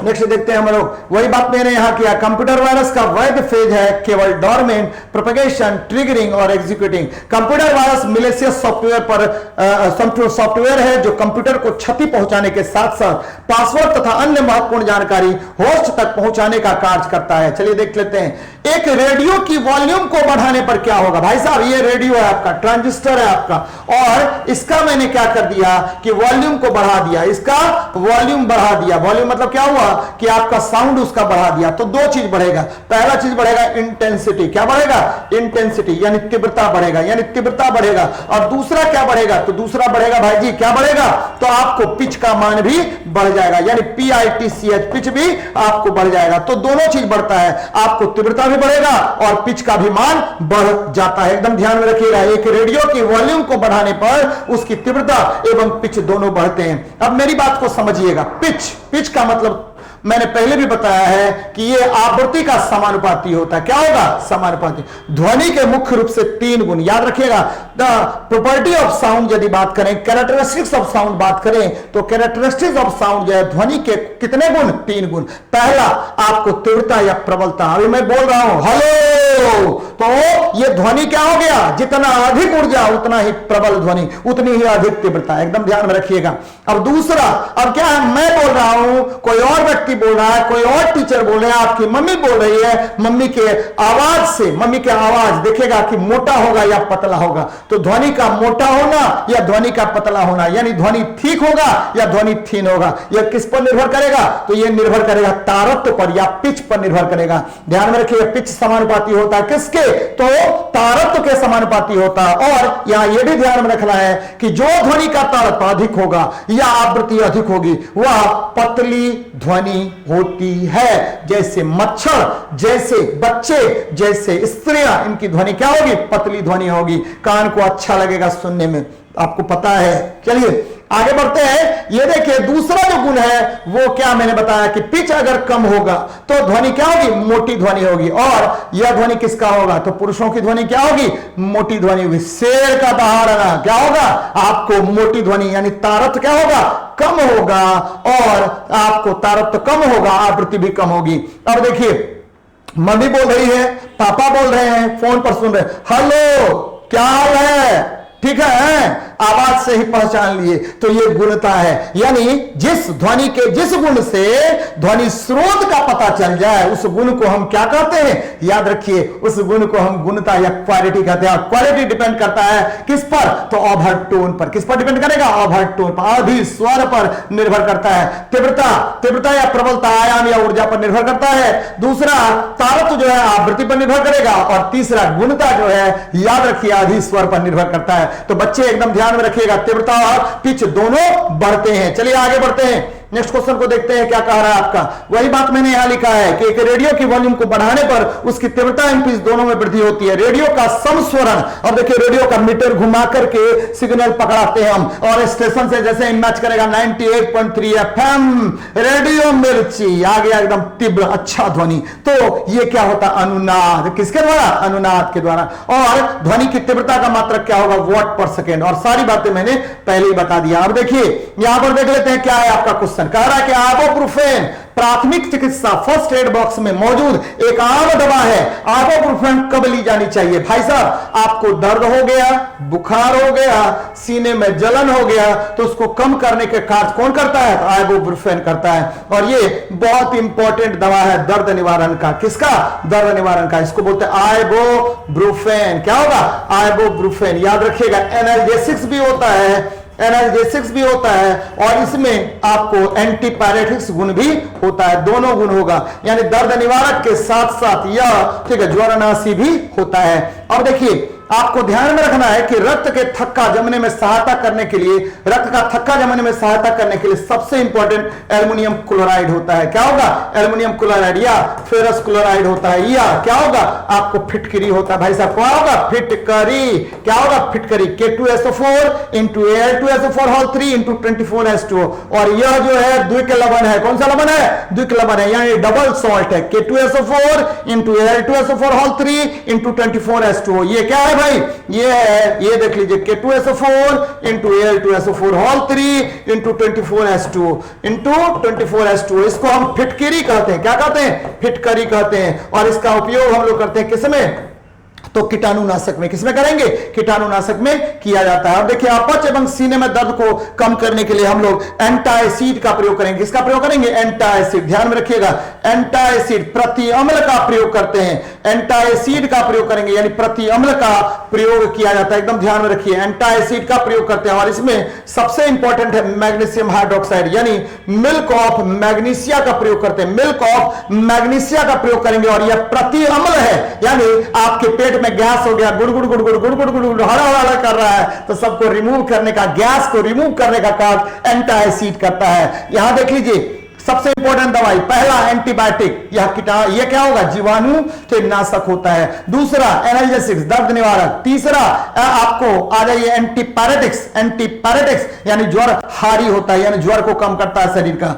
नेक्स्ट देखते हैं हम लोग। वही बात मैंने यहां किया, कंप्यूटर वायरस का वैध फेज है केवल डोरमेंट, प्रोपेगेशन, ट्रिगरिंग और executing. Computer virus malicious software है जो कंप्यूटर को क्षति पहुंचाने के साथ साथ पासवर्ड तथा अन्य महत्वपूर्ण जानकारी होस्ट तक पहुंचाने का कार्य करता है। चलिए देख लेते हैं। एक रेडियो की वॉल्यूम को बढ़ाने पर क्या होगा? भाई साहब ये रेडियो है आपका, ट्रांजिस्टर है आपका, और इसका मैंने क्या कर दिया कि वॉल्यूम को बढ़ा दिया, इसका वॉल्यूम बढ़ा दिया। वॉल्यूम मतलब क्या हुआ कि आपका साउंड उसका बढ़ा दिया। तो दो चीज बढ़ेगा, पहला चीज बढ़ेगा इंटेंसिटी। क्या बढ़ेगा? इंटेंसिटी यानी तीव्रता बढ़ेगा, यानी तीव्रता बढ़ेगा। और दूसरा क्या बढ़ेगा? तो दूसरा बढ़ेगा भाई जी क्या बढ़ेगा? तो आपको पिच का मान भी बढ़ जाएगा, यानी PITCH पिच भी आपको बढ़ जाएगा। तो दोनों चीज बढ़ता है, आपको तीव्रता बढ़ेगा और पिच का भी मान बढ़ जाता है। एकदम ध्यान में रखिएगा, एक रेडियो की वॉल्यूम को बढ़ाने पर उसकी तीव्रता एवं पिच दोनों बढ़ते हैं। अब मेरी बात को समझिएगा। पिच का मतलब मैंने पहले भी बताया है कि यह आवृत्ति का समानुपाती होता है। क्या होगा? समानुपाती। ध्वनि के मुख्य रूप से 3 गुण याद रखिएगा। द प्रॉपर्टी ऑफ साउंड यदि बात करें, कैरेक्टरिस्टिक्स ऑफ साउंड बात करें, तो कैरेक्टरिस्टिक्स ऑफ साउंड जो है ध्वनि के कितने गुण? 3 गुण। पहला आपको तीव्रता या प्रबलता। अभी मैं बोल रहा हूं हेलो, तो यह ध्वनि क्या हो गया? जितना अधिक ऊर्जा उतना ही प्रबल ध्वनि, उतनी ही अधिक तीव्रता। एकदम ध्यान में रखिएगा। अब दूसरा, अब क्या है? मैं बोल रहा हूं, कोई और व्यक्ति बोल रहा है, कोई और टीचर बोल रहे हैं, आपकी मम्मी बोल रही है, मम्मी के आवाज से, मम्मी के आवाज देखेगा कि मोटा होगा या पतला होगा। तो ध्वनि का मोटा होना या ध्वनि का पतला होना, यानी ध्वनि ठीक होगा या ध्वनि थीन होगा, यह किस पर निर्भर करेगा? तो यह निर्भर करेगा तारत्व पर या पिच पर निर्भर करेगा। ध्यान में रखिए पिच समानुपाती होता है किसके? तो तारत्व के समानुपाती होता है। और यहां यह भी ध्यान में रखना है कि जो ध्वनि का तारत्व अधिक होगा या आवृत्ति अधिक होगी वह पतली ध्वनि होती है। जैसे मच्छर, जैसे बच्चे, जैसे स्त्रियां, इनकी ध्वनि क्या होगी? पतली ध्वनि होगी, कान को अच्छा लगेगा सुनने में, आपको पता है। चलिए आगे बढ़ते हैं। ये देखिए दूसरा जो गुण है वो क्या मैंने बताया कि पिच अगर कम होगा तो ध्वनि क्या होगी? मोटी ध्वनि होगी। और यह ध्वनि किसका होगा? तो पुरुषों की ध्वनि क्या होगी? मोटी ध्वनि होगी। शेर का दहाड़ना क्या होगा? आपको मोटी ध्वनि, यानी तारत्व क्या होगा? कम होगा, और आपको तारत्व कम होगा, आवृत्ति भी कम होगी। अब देखिए मम्मी बोल रही है, पापा बोल रहे हैं, फोन पर सुन रहे, हेलो क्या हाल है, ठीक है, आवाज से ही पहचान लिए। तो ये गुणता है, यानी जिस ध्वनि के जिस गुण से ध्वनि स्रोत का पता चल जाए उस गुण को हम क्या कहते हैं? याद रखिए उस गुण को हम गुणता या क्वालिटी कहते हैं। क्वालिटी डिपेंड करता है किस पर? तो ओवरटोन पर। किस पर डिपेंड करेगा? ओवरटोन पर, आधी स्वर पर निर्भर करता है। तीव्रता या प्रबलता, आयाम या ऊर्जा पर निर्भर करता है। दूसरा तारत्व जो है आवृत्ति पर निर्भर करेगा, और तीसरा गुणता जो है याद रखिए आधी स्वर पर निर्भर करता है। तो बच्चे एकदम ध्यान में रखिएगा, तीव्रता और पिच दोनों बढ़ते हैं। चलिए आगे बढ़ते हैं, नेक्स्ट क्वेश्चन को देखते हैं क्या कह रहा है आपका। वही बात मैंने यहां लिखा है कि एक रेडियो की वॉल्यूम को बढ़ाने पर उसकी तीव्रता एवं पिच दोनों में वृद्धि होती है। रेडियो का समस्वरण, और देखिए रेडियो का मीटर घुमा करके सिग्नल पकड़ाते हैं हम, और स्टेशन से जैसे मैच करेगा 98.3 FM रेडियो मिर्ची, आ गया एकदम तीव्र अच्छा ध्वनि। तो ये क्या होता? अनुनाद। किसके द्वारा? अनुनाद के द्वारा। और ध्वनि की तीव्रता का मात्रक क्या होगा? वॉट पर सेकेंड। और सारी बातें मैंने पहले ही बता दिया। अब देखिए यहां पर देख लेते हैं क्या है आपका क्वेश्चन। क्वेश्चन कह रहा है कि आइबोप्रोफेन प्राथमिक चिकित्सा फर्स्ट एड बॉक्स में मौजूद एक आम दवा है। आइबोप्रोफेन कब ली जानी चाहिए? भाई साहब, आपको दर्द हो गया, बुखार हो गया, सीने में जलन हो गया, तो उसको कम करने के कार्य कौन करता है? तो आइबोप्रोफेन करता है। और ये बहुत इंपॉर्टेंट दवा है दर्द निवारण का। किसका? दर्द निवारण का। इसको बोलते हैं आइबोप्रोफेन। क्या होगा? आइबोप्रोफेन। याद रखिएगा, एनाल्जेसिक्स भी होता है, एनाल्जेसिक्स भी होता है, और इसमें आपको एंटीपायरेटिक्स गुण भी होता है। दोनों गुण होगा, यानी दर्द निवारक के साथ साथ यह ठीक है ज्वरनाशी भी होता है। अब देखिए, आपको ध्यान में रखना है कि रक्त के थक्का जमने में सहायता करने के लिए, रक्त का थक्का जमने में सहायता करने के लिए सबसे इंपॉर्टेंट एल्युमिनियम क्लोराइड होता है। क्या होगा? एल्युमिनियम क्लोराइड या फेरस क्लोराइड होता है, या क्या होगा? आपको फिटकरी होता है। भाई साहब, क्या होगा? फिटकरी। क्या होगा? फिटकरी। K2SO4 into Al2SO4 whole 3 into 24H2O। और यह जो है द्विक लवण है। कौन सा लवण है? द्विक लवण है, यानी डबल सॉल्ट है। K2SO4 into Al2SO4 whole 3 into 24H2O। ये क्या है भाई? ये है, ये देख लीजिए, K2SO4 into Al2SO4 whole 3 into 24H2O into 24H2O। इसको हम फिटकरी कहते हैं। क्या कहते हैं? फिटकरी कहते हैं। और इसका उपयोग हम लोग करते हैं किसमें? तो कीटाणुनाशक में। किसमें करेंगे? कीटाणुनाशक में किया जाता है। अब देखिए, अपच एवं सीने में दर्द को कम करने के लिए हम लोग एंटाएसिड का प्रयोग करेंगे। किसका प्रयोग करेंगे? एंटाएसिड। ध्यान में रखिएगा, एंटाएसिड प्रति अम्ल का प्रयोग करते हैं। एंटाएसिड का प्रयोग करेंगे, यानी प्रति अम्ल का प्रयोग किया जाता है। एकदम ध्यान में रखिए, एंटाएसिड का प्रयोग करते हैं। और इसमें सबसे इंपॉर्टेंट है मैग्नीशियम हाइड्रोक्साइड, यानी मिल्क ऑफ मैग्नीशिया का प्रयोग करते हैं। मिल्क ऑफ मैग्नीशिया का प्रयोग करेंगे, और यह प्रति अम्ल है, यानी आपके पेट में गैस हो गया, गुड़गुड़ गुड़गुड़ गुड़गुड़ गुड़गुड़ हड़ा कर रहा है, तो सबको रिमूव करने का, गैस को रिमूव करने का कार्य एंटाएसिड करता है। यहां देख लीजिए, सबसे इंपॉर्टेंट दवाई, पहला एंटीबायोटिक, यह क्या होगा? जीवाणु से नाशक होता है। दूसरा एनाल्जेसिक्स, दर्द निवारक। तीसरा आपको आ जाइए एंटीपायरेटिक्स। एंटीपायरेटिक्स यानी ज्वर हारी होता है, यानी ज्वर को कम करता है शरीर का।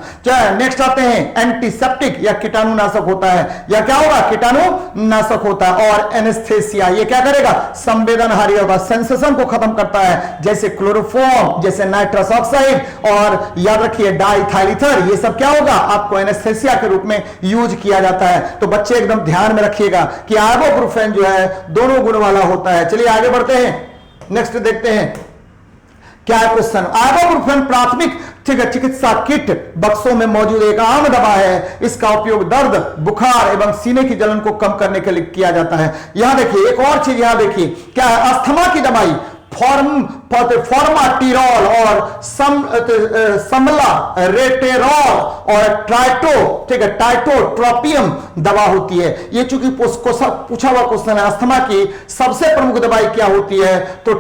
नेक्स्ट आते हैं एंटीसेप्टिक, या कीटाणुनाशक होता है। या क्या होगा? कीटाणुनाशक होता है। और एनेस्थेसिया, ये क्या करेगा? संवेदनहारी होगा, सेंसेशन को खत्म करता है, जैसे क्लोरोफॉर्म, जैसे नाइट्रस ऑक्साइड, और याद रखिए डाइथाइलीथर। ये सब क्या होगा? आपको एनेस्थेसिया के रूप में यूज किया जाता है। तो बच्चे एकदम ध्यान में रखिएगा कि आइबोप्रोफेन जो है दोनों गुण वाला होता है। चलिए आगे बढ़ते हैं, नेक्स्ट देखते हैं क्या है क्वेश्चन। आइबोप्रोफेन प्राथमिक चिकित्सा किट बक्सों में मौजूद एक आम दवा है। इसका उपयोग दर्द, बुखार एवं सीने की जलन को कम करने के लिए किया जाता है। यहां देखिए, एक और चीज यहां देखिए, क्या है? अस्थमा की दवाई फॉर्माटिरॉल और समला रेटेरॉल और टाइटोट्रोपियम दवा होती है। ये चूंकि पूछा हुआ क्वेश्चन है, अस्थमा की सबसे प्रमुख दवाई क्या होती है? तो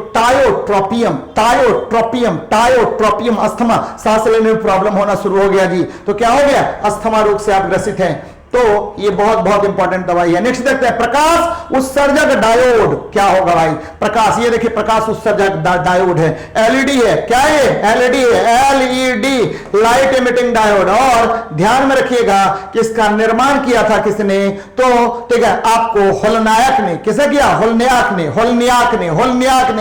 टायोट्रोपियम। अस्थमा, सांस लेने में प्रॉब्लम होना शुरू हो गया जी, तो क्या हो गया? अस्थमा रोग से आप ग्रसित हैं, तो ये बहुत बहुत इंपॉर्टेंट दवाई है। नेक्स्ट देखते हैं, प्रकाश उत्सर्जक डायोड। क्या होगा भाई? प्रकाश, ये देखिए, प्रकाश उत्सर्जक डायोड है। एलईडी है। क्या है? एलईडी है, एलईडी, लाइट एमिटिंग डायोड। और ध्यान में रखिएगा कि इसका निर्माण किया था किसने? तो ठीक है, आपको होलनायक ने। किसने किया? होलनियाक ने।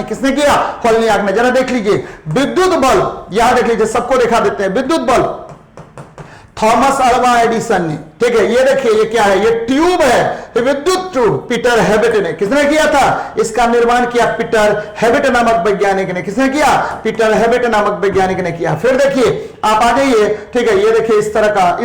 किसने किया? होलनियाक ने। जरा देख लीजिए, विद्युत बल्ब, यहां देख लीजिए, सबको दिखा देते हैं। विद्युत बल्ब थॉमस अल्वा एडिसन ने। ठीक है, ये देखिए, ये क्या है? ये ट्यूब है, विद्युत ट्यूब। पीटर हेबिट ने। किसने किया था? इसका निर्माण किया पीटर हेबिट नामक वैज्ञानिक ने। किसने किया? पीटर हेबिट नामक वैज्ञानिक ने किया। फिर देखिए, आप आ जाइए, ठीक है, ये देखिए, इस तरह का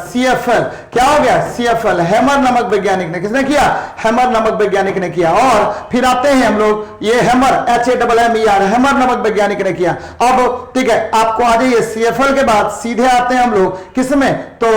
CFL। क्या हो गया? CFL, हैमर नामक वैज्ञानिक ने। किसने किया? हैमर नामक वैज्ञानिक ने किया। और फिर आते हैं हम लोग, ये हैमर, HAMMER, हैमर नामक वैज्ञानिक ने किया। अब ठीक है, आपको आ जाइए, CFL के बाद सीधे आते हैं हम लोग किसमें? तो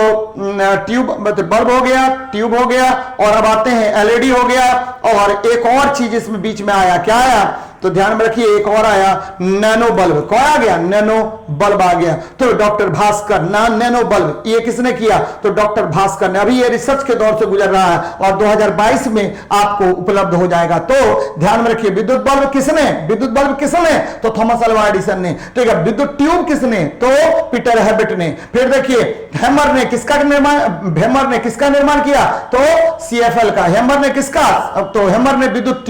ट्यूब, मतलब बल्ब हो गया, ट्यूब हो गया, और अब आते हैं एलईडी हो गया, और एक और चीज इसमें बीच में आया। क्या आया? तो ध्यान में रखिए, एक और आया, नैनो बल्ब। कौन आ गया? नैनो बल्ब आ गया। तो डॉक्टर भास्कर, नैनो बल्ब, ये किसने किया? तो डॉक्टर भास्कर ने। अभी ये रिसर्च के दौर से गुजर रहा है, और 2022 में आपको उपलब्ध हो जाएगा। तो ध्यान में रखिए, विद्युत बल्ब किसने? तो थॉमस अल्वा एडिसन ने। ठीक है, विद्युत ट्यूब किसने? तो पीटर हेबिट ने। फिर देखिए, हैमर ने किसका निर्माण किया? तो CFL का। हैमर ने किसका? तो हैमर ने विद्युत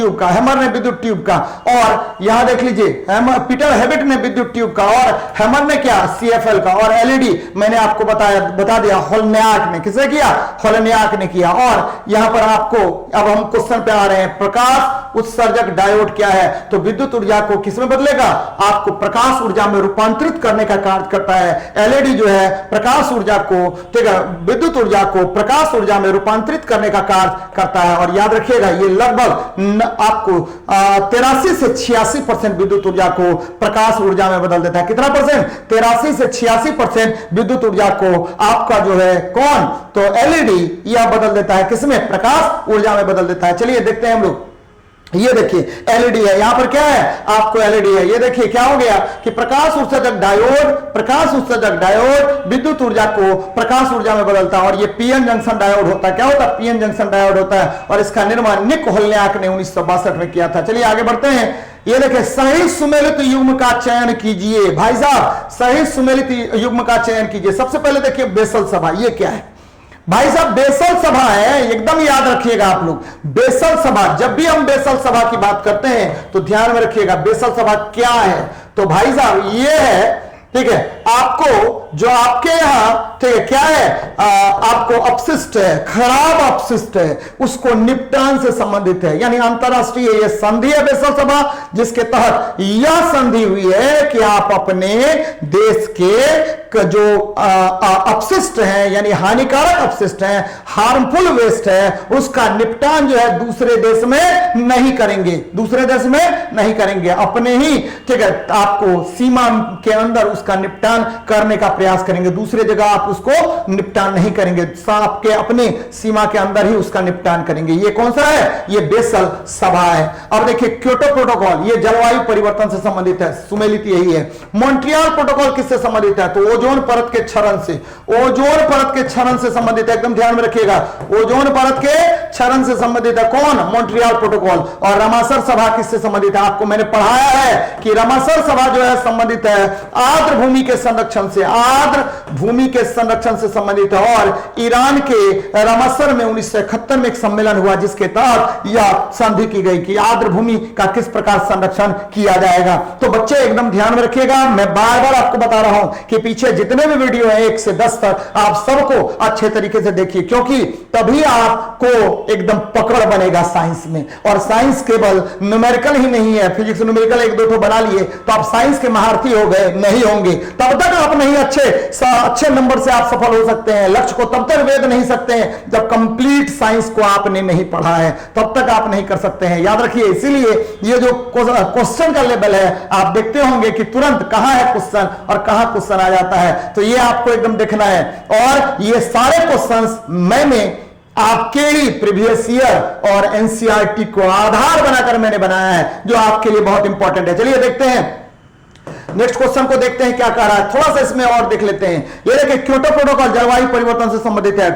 ट्यूब का। और यहां देख लीजिए पीटर हेबिट ने विद्युत ट्यूब का, और हैमर ने क्या, CFL का, और एलईडी मैंने आपको बता दिया होलनियाक ने, किसने किया, होलनियाक ने किया। और यहां पर आपको अब हम क्वेश्चन पे आ रहे हैं, प्रकाश उत्सर्जक डायोड क्या है, तो विद्युत ऊर्जा को किसमें बदलेगा, आपको प्रकाश ऊर्जा में रूपांतरित करने का कार्य करता है। एलईडी जो है प्रकाश ऊर्जा को, ठीक है, विद्युत ऊर्जा को प्रकाश ऊर्जा में रूपांतरित करने का कार्य करता है। और याद रखिएगा ये लगभग आपको 83 से 86% विद्युत ऊर्जा को प्रकाश ऊर्जा में बदल देता है। कितना परसेंट, 83 से 86% विद्युत ऊर्जा को आपका जो है कौन, तो एलईडी यह बदल देता है, किसमें, प्रकाश ऊर्जा में बदल देता है। चलिए देखते हैं हम लोग, ये देखिए एलईडी है, यहां पर क्या है, आपको एलईडी है। ये देखिए क्या हो गया कि प्रकाश उत्सर्जक डायोड विद्युत ऊर्जा को प्रकाश ऊर्जा में बदलता है, और ये पीएन जंक्शन डायोड होता है। क्या होता है, पीएन जंक्शन डायोड होता है, और इसका निर्माण निक होलनियाक ने 1962 में किया था। चलिए आगे बढ़ते हैं। ये देखिए सही सुमेलित युग्म का चयन कीजिए। भाई साहब सही सुमेलित युग्म का चयन कीजिए। सबसे पहले देखिए बेसल सभा, ये क्या है भाई साहब, बेसल सभा है, एकदम याद रखिएगा आप लोग। बेसल सभा, जब भी हम बेसल सभा की बात करते हैं तो ध्यान में रखिएगा बेसल सभा क्या है। तो भाई साहब ये है, ठीक है, आपको जो आपके यहां, ठीक है, क्या है, आपको अपशिष्ट है, खराब अपशिष्ट है, उसको निपटान से संबंधित है। यानी अंतरराष्ट्रीय ये संधि है बेसल सभा, जिसके तहत यह संधि हुई है कि आप अपने देश के जो अपशिष्ट है, यानी हानिकारक अपशिष्ट है, हार्मफुल वेस्ट है, उसका निपटान जो है दूसरे देश में नहीं करेंगे, दूसरे देश में नहीं करेंगे, अपने ही, ठीक है, आपको सीमा के अंदर उसका निपटान करने का प्रयास करेंगे। दूसरे जगह आप उसको निपटान नहीं करेंगे, आपके अपने सीमा के अंदर ही उसका निपटान करेंगे। ये कौन सा है, ये बेसल सभा है। अब देखिए क्योटो प्रोटोकॉल, ये जलवायु परिवर्तन से संबंधित है, सुमेलित यही है। मॉन्ट्रियल प्रोटोकॉल किससे संबंधित है, तो ओजोन परत के क्षरण से, ओजोन परत के क्षरण से संबंधित है, एकदम ध्यान में रखिएगा, ओजोन परत के क्षरण से संबंधित है कौन, मॉन्ट्रियल प्रोटोकॉल। और रामसर सभा किससे संबंधित है, आपको मैंने पढ़ाया है कि रामसर सभा जो है संबंधित है आर्द्र भूमि के संरक्षण से, आर्द्र भूमि के संरक्षण से संबंधित है। और ईरान के रामसर में 1971 में एक सम्मेलन हुआ जिसके तहत यह संधि की गई कि आर्द्र भूमि का किस प्रकार संरक्षण किया जाएगा। तो बच्चे एकदम ध्यान में रखिएगा, मैं बार बार आपको बता रहा हूं कि पीछे जितने भी वीडियो है 1 से 10 तक आप सबको अच्छे तरीके से देखिए, क्योंकि तभी आपको एकदम पकड़ बनेगा साइंस में। और साइंस केवल न्यूमेरिकल ही नहीं है, फिजिक्स न्यूमेरिकल 1-2 बना लिए तो आप साइंस के महारथी हो गए, नहीं होंगे, तब तक आप नहीं अच्छे नंबर से आप सफल हो सकते हैं। लक्ष्य को तब तक वेध नहीं सकते हैं जब कंप्लीट साइंस को आपने नहीं पढ़ा है, तब तक आप नहीं कर सकते हैं, याद रखिए। इसीलिए ये जो क्वेश्चन का लेवल है आप देखते होंगे कि तुरंत कहां है क्वेश्चन और कहां क्वेश्चन आ जाता है, तो ये आपको एकदम देखना है। और ये सारे क्वेश्चंस मैंने आपके ही प्रीवियस ईयर और एनसीईआरटी को आधार बनाकर मैंने बनाया है, जो आपके लिए बहुत इंपॉर्टेंट है। चलिए देखते हैं नेक्स्ट क्वेश्चन को, देखते हैं क्या कह रहा है, थोड़ा सा इसमें और देख लेते हैं। ये देखिए क्योटो प्रोटोकॉल जलवायु परिवर्तन से संबंधित है,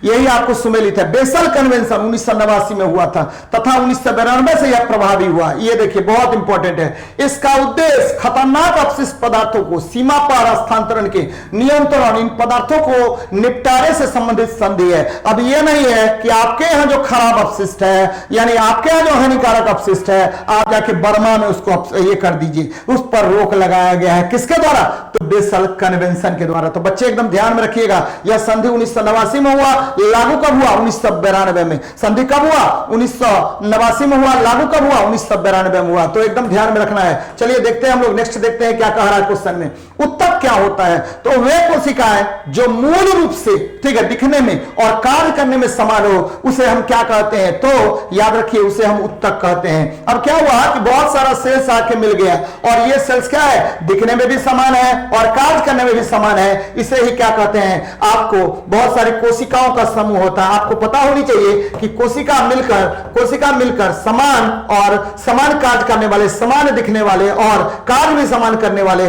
यही आपको सुमेलित है। बेसल कन्वेंशन 1989 में हुआ था तथा 1992 से यह प्रभावी हुआ। ये देखिए बहुत इंपॉर्टेंट है। इसका उद्देश्य खतरनाक अपशिष्ट पदार्थों को सीमा पार हस्तांतरण के नियंत्रण, इन पदार्थों को निपटारे से संबंधित संधि है। अब यह नहीं है कि आपके यहां जो खराब अपशिष्ट है, यानी आपके यहां जो हानिकारक अपशिष्ट है, आप जाके बर्मा में उसको ये कर दीजिए, उस पर रोक लगाया गया है, किसके द्वारा, तो बेसल कन्वेंशन के द्वारा। तो बच्चे एकदम ध्यान में रखिएगा, यह संधि 1989 में हुआ, लागू कब हुआ, 1992 में। संधि कब हुआ, 1989 में हुआ, लागू कब हुआ, 1992 में हुआ। तो एकदम ध्यान में रखना है। चलिए देखते हैं हम लोग नेक्स्ट, देखते हैं क्या कह रहा है क्वेश्चन में। उत्तक क्या होता है, तो वे कोशिकाएं जो मूल रूप से, ठीक है, दिखने में और कार्य करने में समान हो, उसे हम क्या कहते हैं, तो याद रखिए उसे हम उत्तक कहते हैं। अब क्या हुआ कि बहुत सारा सेल्स आके मिल गया, और ये सेल्स क्या है, दिखने में भी समान है और कार्य करने में भी समान है, इसे ही क्या कहते हैं, आपको बहुत सारी कोशिकाओं का समूह होता है। आपको पता होनी चाहिए कि कोशिका मिलकर समान कार्य करने वाले, समान दिखने वाले और कार्य भी समान करने वाले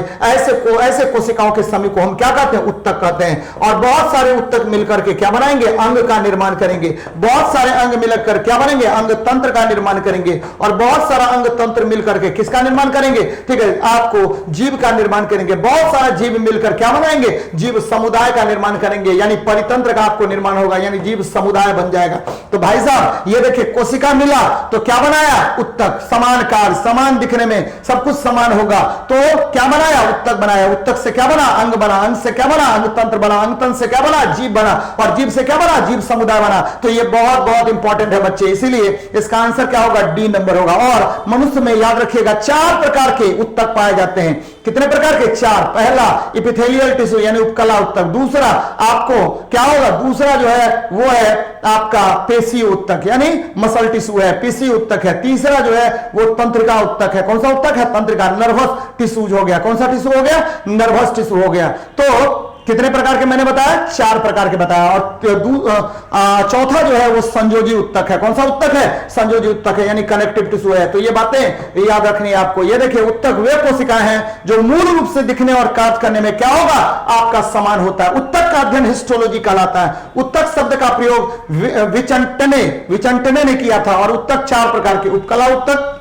ऐसे कोशिकाओं के समूह को हम क्या कहते हैं, उत्तक कहते हैं। और बहुत सारे उत्तक मिलकर के क्या बनाएंगे, अंग का निर्माण करेंगे। बहुत सारे अंग मिलकर क्या बनेंगे, अंग तंत्र का निर्माण करेंगे। और बहुत सारा अंग तंत्र मिलकर के किसका निर्माण करेंगे, ठीक है, आपको जीव का निर्माण करेंगे। बहुत सारा जीव मिलकर क्या बनाएंगे? जीव समुदाय का निर्माण करेंगे, यानी परितंत्र का आपको निर्माण होगा, यानी जीव समुदाय बन जाएगा। तो भाई साहब ये देखिए, कोशिका मिला तो क्या बनाया? उत्तक। समान कार, समान दिखने में, सब कुछ समान होगा तो क्या बनाया? उत्तक बनाया। उत्तक से क्या बना? अंग बना। अंग से क्या बना? अंग तंत्र बना। अंग तंत्र से क्या बना? जीव बना। और जीव से क्या बना? जीव समुदाय बना। तो ये बहुत बहुत इंपॉर्टेंट है बच्चे, इसीलिए इसका आंसर क्या होगा? डी नंबर होगा। और मनुष्य में याद रखिएगा 4 प्रकार के उत्तक पाए जाते हैं। कितने प्रकार के? 4। पहला इपिथेलियल टिश्यू यानी उपकला उत्तक। दूसरा आपको क्या होगा? दूसरा जो है वो है आपका पेशी उत्तक यानी मसल टिश्यू है, पेशी उत्तक है। तीसरा जो है वो तंत्रिका उत्तक है। कौन सा उत्तक है? तंत्रिका। नर्वस टिश्यूज हो गया। कौन सा टिश्यू हो गया? नर्वस टिश्यू हो गया। तो कितने प्रकार के मैंने बताया? 4 प्रकार के बताया। और चौथा जो है वो संयोजी उत्तक है। कौन सा उत्तक है? संयोजी उत्तक है यानी कनेक्टिव टिश्यू है। तो ये बातें याद रखनी है आपको। ये देखिए, उत्तक वे कोशिकाएं हैं जो मूल रूप से दिखने और कार्य करने में क्या होगा? आपका समान होता है। उत्तक का अध्ययन हिस्टोलॉजी कहलाता है। उत्तक शब्द का प्रयोग विचंटने ने किया था। और उत्तक 4 प्रकार के: उपकला उत्तक,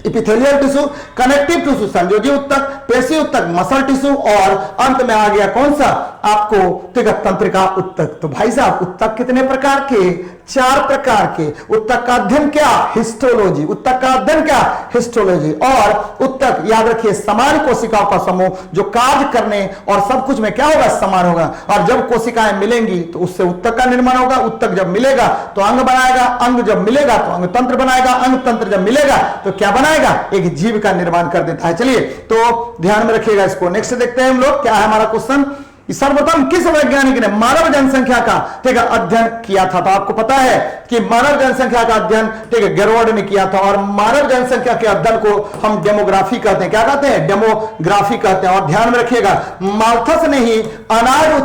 इपिथेलियल टिश्यू, कनेक्टिव टिश्यू संयोजी उत्तक, पेशी उत्तक मसल टिश्यू, और अंत में आ गया कौन सा? आपको तंत्रिका उत्तक। तो भाई साहब उत्तक कितने प्रकार के? 4 प्रकार के। उत्तक का अध्ययन क्या? हिस्टोलॉजी। उत्तक का अध्ययन क्या? हिस्टोलॉजी। और उत्तक याद रखिए समान कोशिकाओं का समूह जो कार्य करने और सब कुछ में क्या होगा? समान होगा। और जब कोशिकाएं मिलेंगी तो उससे उत्तक का निर्माण होगा। उत्तक जब मिलेगा तो अंग बनाएगा। अंग जब मिलेगा तो अंग तंत्र बनाएगा। अंग तंत्र जब मिलेगा तो क्या बनाएगा? एक जीव का निर्माण कर देता है। चलिए तो ध्यान में रखिएगा इसको। नेक्स्ट देखते हैं हम लोग क्या है हमारा क्वेश्चन। सर्वप्रथम किस वैज्ञानिक ने मानव जनसंख्या का अध्ययन किया था? तो आपको पता है कि मानव जनसंख्या का अध्ययन गेरोड ने किया था। और मानव जनसंख्या के अध्ययन को हम डेमोग्राफी कहते हैं। क्या कहते हैं? डेमोग्राफी कहते हैं। और ध्यान में रखिएगा, माल्थस ने ही अनाज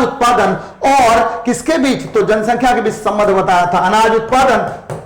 उत्पादन और किसके बीच? तो जनसंख्या के बीच संबंध बताया था। अनाज उत्पादन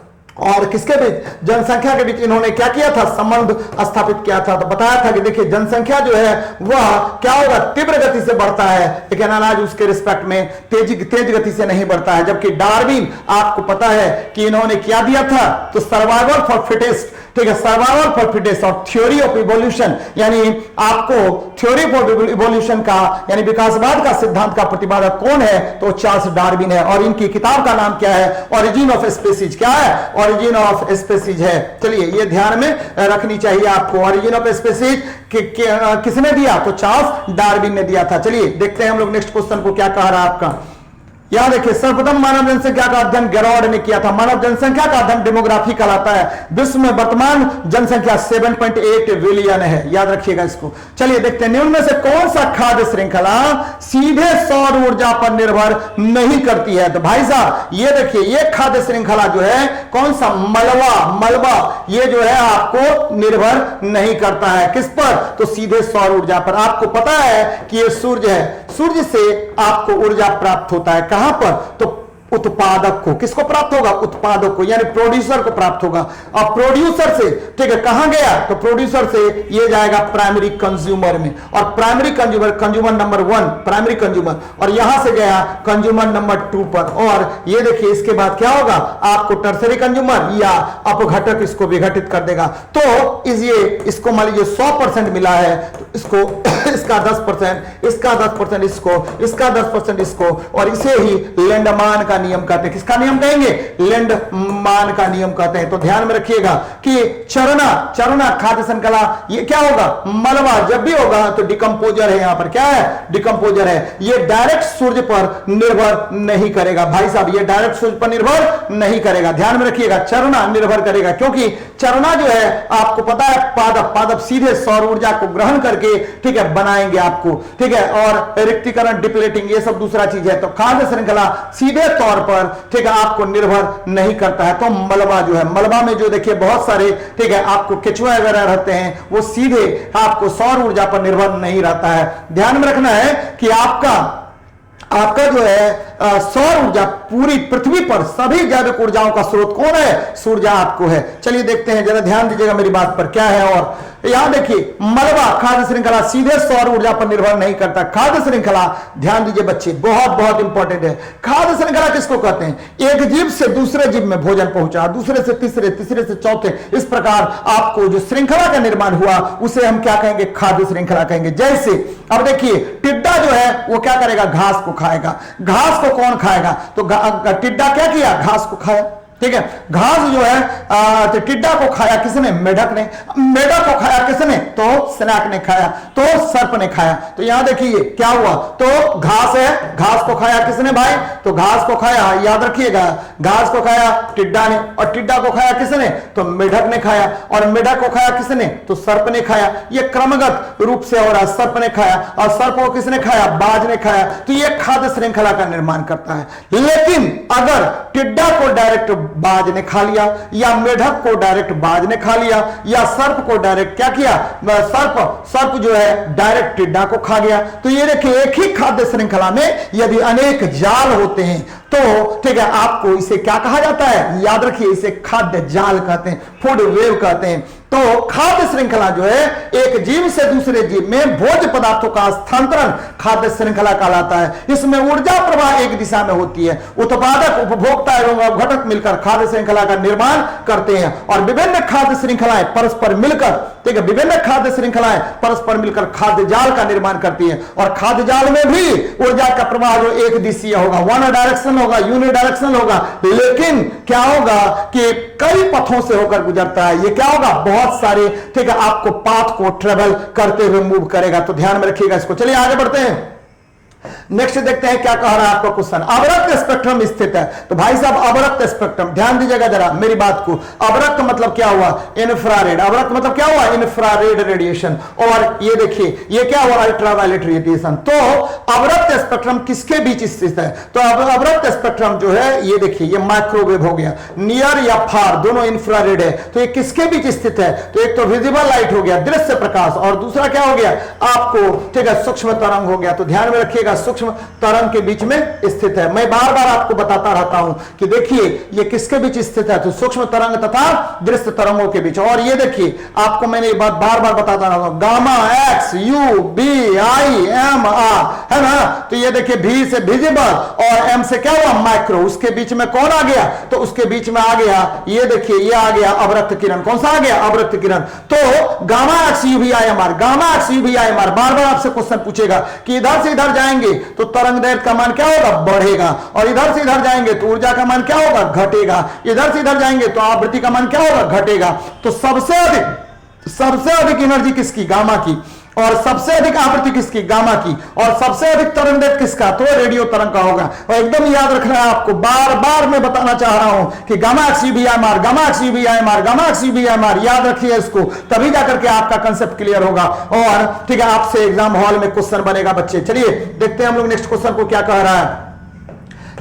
और किसके बीच? जनसंख्या के बीच इन्होंने क्या किया था? संबंध स्थापित किया था। तो बताया था कि देखिए जनसंख्या जो है वह क्या होगा? तीव्र गति से बढ़ता है, लेकिन अनाज उसके रिस्पेक्ट में तेज गति से नहीं बढ़ता है। जबकि डार्विन आपको पता है कि इन्होंने क्या दिया था? तो सर्वाइवल फॉर फिटेस्ट, ठीक है, सर्वाइवल फॉर फिटेस्ट और थ्योरी ऑफ इवोल्यूशन, यानी आपको थ्योरी ऑफ इवोल्यूशन का यानी विकासवाद का सिद्धांत का प्रतिपादक कौन है? तो चार्ल्स डार्विन है। और इनकी किताब का नाम क्या है? Origin of species. क्या है? ओरिजिन ऑफ स्पीसीज है। चलिए ये ध्यान में रखनी चाहिए आपको। ओरिजिन ऑफ स्पीसीज किसने दिया? तो चार्ल्स डार्विन ने दिया था। चलिए देखते हैं हम लोग नेक्स्ट क्वेश्चन को क्या कह रहा है आपका। यहां देखिए, सर्वप्रथम मानव जनसंख्या का अध्ययन गेरोड ने किया था। मानव जनसंख्या का अध्ययन डेमोग्राफी कहलाता है। विश्व में वर्तमान जनसंख्या 7.8 बिलियन है। याद रखिएगा इसको। चलिए देखते हैं, निम्न में से कौन सा खाद्य श्रृंखला सीधे सौर ऊर्जा पर निर्भर नहीं करती है? तो भाई साहब ये देखिए, ये खाद्य श्रृंखला जो है कौन सा? मलबा ये जो है आपको निर्भर नहीं करता है। किस पर? तो सीधे सौर ऊर्जा पर। आपको पता है कि ये सूर्य है, सूर्य से आपको ऊर्जा प्राप्त होता है। कहां पर? तो उत्पादक को। किसको प्राप्त होगा? उत्पादक को, यानी प्रोड्यूसर को प्राप्त होगा। और प्रोड्यूसर से, ठीक है, कहां गया? तो प्रोड्यूसर से ये जाएगा प्राइमरी कंज्यूमर में। और primary consumer number 1 primary consumer, और यहां से गया कंज्यूमर नंबर 2 पर। और ये देखिए इसके बाद क्या होगा? आपको टर्सरी कंज्यूमर या अपघटक इसको विघटित कर देगा। तो इसको मान लीजिए 100% मिला है, तो इसको इसका 10%, इसका 10% इसको, इसका 10% इसको, और इसे ही लेंडमान का नियम कहते हैं। किसका नियम कहेंगे? लेंडमान का नियम कहते हैं। तो ध्यान में रखिएगा कि चरना खाद्य श्रृंखला ये क्या होगा? मलबा जब भी होगा तो डिकम्पोजर है। यहां पर क्या है? डिकम्पोजर है। ये डायरेक्ट सूर्य पर निर्भर नहीं करेगा भाई साहब, ये डायरेक्ट सूर्य पर निर्भर नहीं करेगा। ध्यान में रखिएगा, चरना निर्भर करेगा, क्योंकि चरना जो है आपको पता है पादप सीधे सौर ऊर्जा को ग्रहण करके, ठीक है, बनाएंगे आपको, ठीक है। और रिक्तीकरण, डिप्लेटिंग, ये सब दूसरा चीज है। तो खाद्य श्रृंखला सीधे तौर पर, ठीक है, आपको निर्भर नहीं करता है। तो मलबा जो है, मलबा में जो देखिए बहुत सारे, ठीक है, आपको केचुआ वगैरह रहते हैं, वो सीधे आपको सौर ऊर्जा पर निर्भर नहीं रहता है। ध्यान में रखना है कि आपका जो है सौर ऊर्जा पूरी पृथ्वी पर सभी जैविक ऊर्जाओं का स्रोत कौन है? सूर्य आपको है। चलिए देखते हैं, जरा ध्यान दीजिएगा मेरी बात पर क्या है। और यहां देखिए, मलबा खाद्य श्रृंखला सीधे सौर ऊर्जा पर निर्भर नहीं करता। खाद्य श्रृंखला, ध्यान दीजिए बच्चे, बहुत बहुत इंपॉर्टेंट है। खाद्य श्रृंखला किसको कहते हैं? एक जीव से दूसरे जीव में भोजन पहुंचा, दूसरे से तीसरे, तीसरे से चौथे, इस प्रकार आपको जो श्रृंखला का निर्माण हुआ उसे हम क्या कहेंगे? खाद्य श्रृंखला कहेंगे। जैसे अब देखिए, टिड्डा जो है वो क्या करेगा? घास को खाएगा। घास को कौन खाएगा? तो टिड्डा क्या किया? घास को खाया। ठीक है, घास जो है तो टिड्डा को खाया किसने? मेढक ने। मेढक को खाया किसने? तो स्नेक ने खाया, तो सर्प ने खाया। तो यहां देखिए क्या हुआ, तो घास है, घास को खाया किसने भाई? तो घास को खाया, याद रखिएगा, घास को खाया टिड्डा ने, और टिड्डा को खाया किसने? तो मेढक ने खाया, और मेढक को खाया किसने? तो सर्प ने खाया। यह क्रमगत रूप से हो रहा, सर्प ने खाया, और सर्प को किसने खाया? बाज ने खाया। तो यह खाद्य श्रृंखला का निर्माण करता है। लेकिन अगर टिड्डा को डायरेक्ट बाज ने खा लिया, या मेढक को डायरेक्ट बाज ने खा लिया, या सर्प को डायरेक्ट क्या किया? सर्प जो है डायरेक्ट टिड्डा को खा गया। तो ये देखिए, एक ही खाद्य श्रृंखला में यदि अनेक जाल होते हैं तो ठीक है, आपको इसे क्या कहा जाता है? याद रखिए, इसे खाद्य जाल कहते हैं, फूड वेव कहते हैं। तो खाद्य श्रृंखला जो है एक जीव से दूसरे जीव में भोज्य पदार्थों का स्थानांतरण खाद्य श्रृंखला कहलाता है। इसमें ऊर्जा प्रवाह एक दिशा में होती है। उत्पादक, उपभोक्ता एवं घटक मिलकर खाद्य श्रृंखला का निर्माण करते हैं, और विभिन्न खाद्य श्रृंखलाएं परस्पर मिलकर, ठीक है, विभिन्न खाद्य श्रृंखलाएं परस्पर मिलकर खाद्य जाल का निर्माण करती है। और खाद्य जाल में भी ऊर्जा का प्रवाह जो एक दिशीय होगा, वन डायरेक्शन होगा, यूनिडायरेक्शनल होगा, लेकिन क्या होगा कि कई पथों से होकर गुजरता है। ये क्या होगा? बहुत सारे, ठीक है, आपको पाथ को ट्रेवल करते हुए मूव करेगा। तो ध्यान में रखिएगा इसको। चलिए आगे बढ़ते हैं, नेक्स्ट देखते हैं क्या कह रहा है आपका क्वेश्चन। अवरक्त स्पेक्ट्रम स्थित है। तो भाई साहब, अवरक्त स्पेक्ट्रम, ध्यान दीजिएगा जरा मेरी बात को। अवरक्त मतलब क्या हुआ? इंफ्रारेड। अवरक्त मतलब क्या हुआ? Infrared radiation. और ये देखिए, ये क्या हुआ? Ultraviolet radiation. तो अवरक्त स्पेक्ट्रम किसके बीच स्थित है? तो अवरक्त स्पेक्ट्रम जो है, ये देखिए, ये माइक्रोवेव हो गया, नियर या फार दोनों इंफ्रारेड है। तो ये किसके बीच स्थित है? तो एक तो विजिबल लाइट हो गया, दृश्य प्रकाश, और दूसरा क्या हो गया आपको? ठीक है, सूक्ष्म तरंग हो गया। तो ध्यान में रखिएगा, सूक्ष्म तरंग के बीच में स्थित है। मैं बार बार आपको बताता रहता हूं कि देखिए ये किसके बीच स्थित है? तो सूक्ष्म तरंग तथा दृश्य तरंगों के बीच। और ये देखिए, आपको मैंने ये बात बार बार बताता रहा हूं, gamma X U B I M R, है ना? तो ये देखिए, भी से विजिबल और एम से क्या हुआ? माइक्रो। उसके बीच में कौन आ गया? तो उसके बीच में आ गया, ये देखिए, ये आ गया अवरक्त किरण। कौन सा आ गया? अवरक्त किरण। तो gamma X U B I M R, gamma X U B I M R, बार बार आपसे क्वेश्चन पूछेगा कि इधर से इधर जाएंगे तो तरंग दैर्घ्य का मान क्या होगा? बढ़ेगा। और इधर से इधर जाएंगे तो ऊर्जा का मान क्या होगा? घटेगा। इधर से इधर जाएंगे तो आवृत्ति का मान क्या होगा? घटेगा। तो सबसे अधिक एनर्जी किसकी? गामा की। और सबसे अधिक आवृत्ति किसकी? गामा की। और सबसे अधिक तरंग दैर्घ्य किसका? तो रेडियो तरंग का होगा। और एकदम याद रखना है आपको, बार बार मैं बताना चाह रहा हूं कि gamma X U B I M R, gamma X U B I M R, gamma X U B I M R, याद रखिए इसको, तभी जाकर के आपका कंसेप्ट क्लियर होगा। और ठीक है, आपसे एग्जाम हॉल में क्वेश्चन बनेगा बच्चे। चलिए देखते हैं हम लोग नेक्स्ट क्वेश्चन को क्या कह रहा है।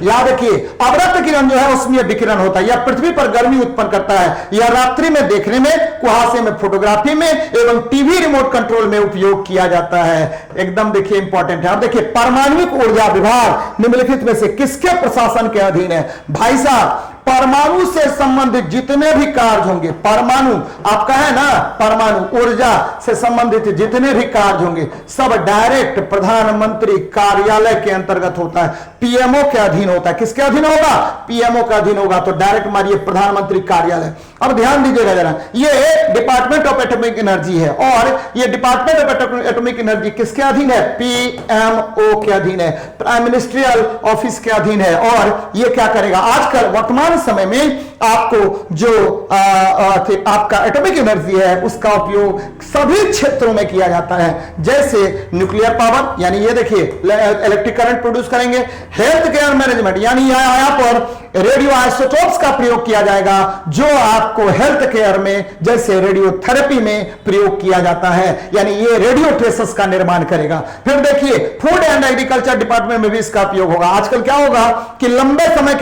याद रखिए, अवरक्त किरण जो है उसमें विकिरण होता है, यह पृथ्वी पर गर्मी उत्पन्न करता है। यह रात्रि में देखने में, कुहासे में, फोटोग्राफी में एवं टीवी रिमोट कंट्रोल में उपयोग किया जाता है। एकदम देखिए इंपॉर्टेंट है। अब देखिए, परमाणुक ऊर्जा विभाग निम्नलिखित में से किसके प्रशासन के अधीन है? भाई साहब, परमाणु से संबंधित जितने भी कार्य होंगे, परमाणु आपका है ना, परमाणु ऊर्जा से संबंधित जितने भी कार्य होंगे सब डायरेक्ट प्रधानमंत्री कार्यालय के अंतर्गत होता है, पीएमओ के अधीन होता है। किसके अधीन होगा? पीएमओ के अधीन होगा। तो डायरेक्ट मारिए प्रधानमंत्री कार्यालय। अब ध्यान दीजिएगा जरा, ये डिपार्टमेंट ऑफ एटॉमिक एनर्जी है, और ये डिपार्टमेंट ऑफ एटॉमिक एनर्जी किसके अधीन है? पीएमओ के अधीन है, प्राइम मिनिस्ट्रियल ऑफिस के अधीन है। और ये क्या करेगा? आजकल वर्तमान समय में आपको जो आपका एटॉमिक एनर्जी है उसका उपयोग सभी क्षेत्रों में किया जाता है, जैसे न्यूक्लियर पावर, यानी ये देखिए इलेक्ट्रिक करंट प्रोड्यूस करेंगे, हेल्थ केयर मैनेजमेंट, यानी यहां पर रेडियो आइसोटोप्स का प्रयोग किया जाएगा, जो आपको हेल्थ केयर में जैसे रेडियोथेरेपी में प्रयोग किया जाता है, यानी ये रेडियो ट्रेसेस का निर्माण करेगा। फिर देखिए फूड एंड एग्रीकल्चर डिपार्टमेंट में भी इसका उपयोग होगा। आजकल क्या होगा कि लंबे समय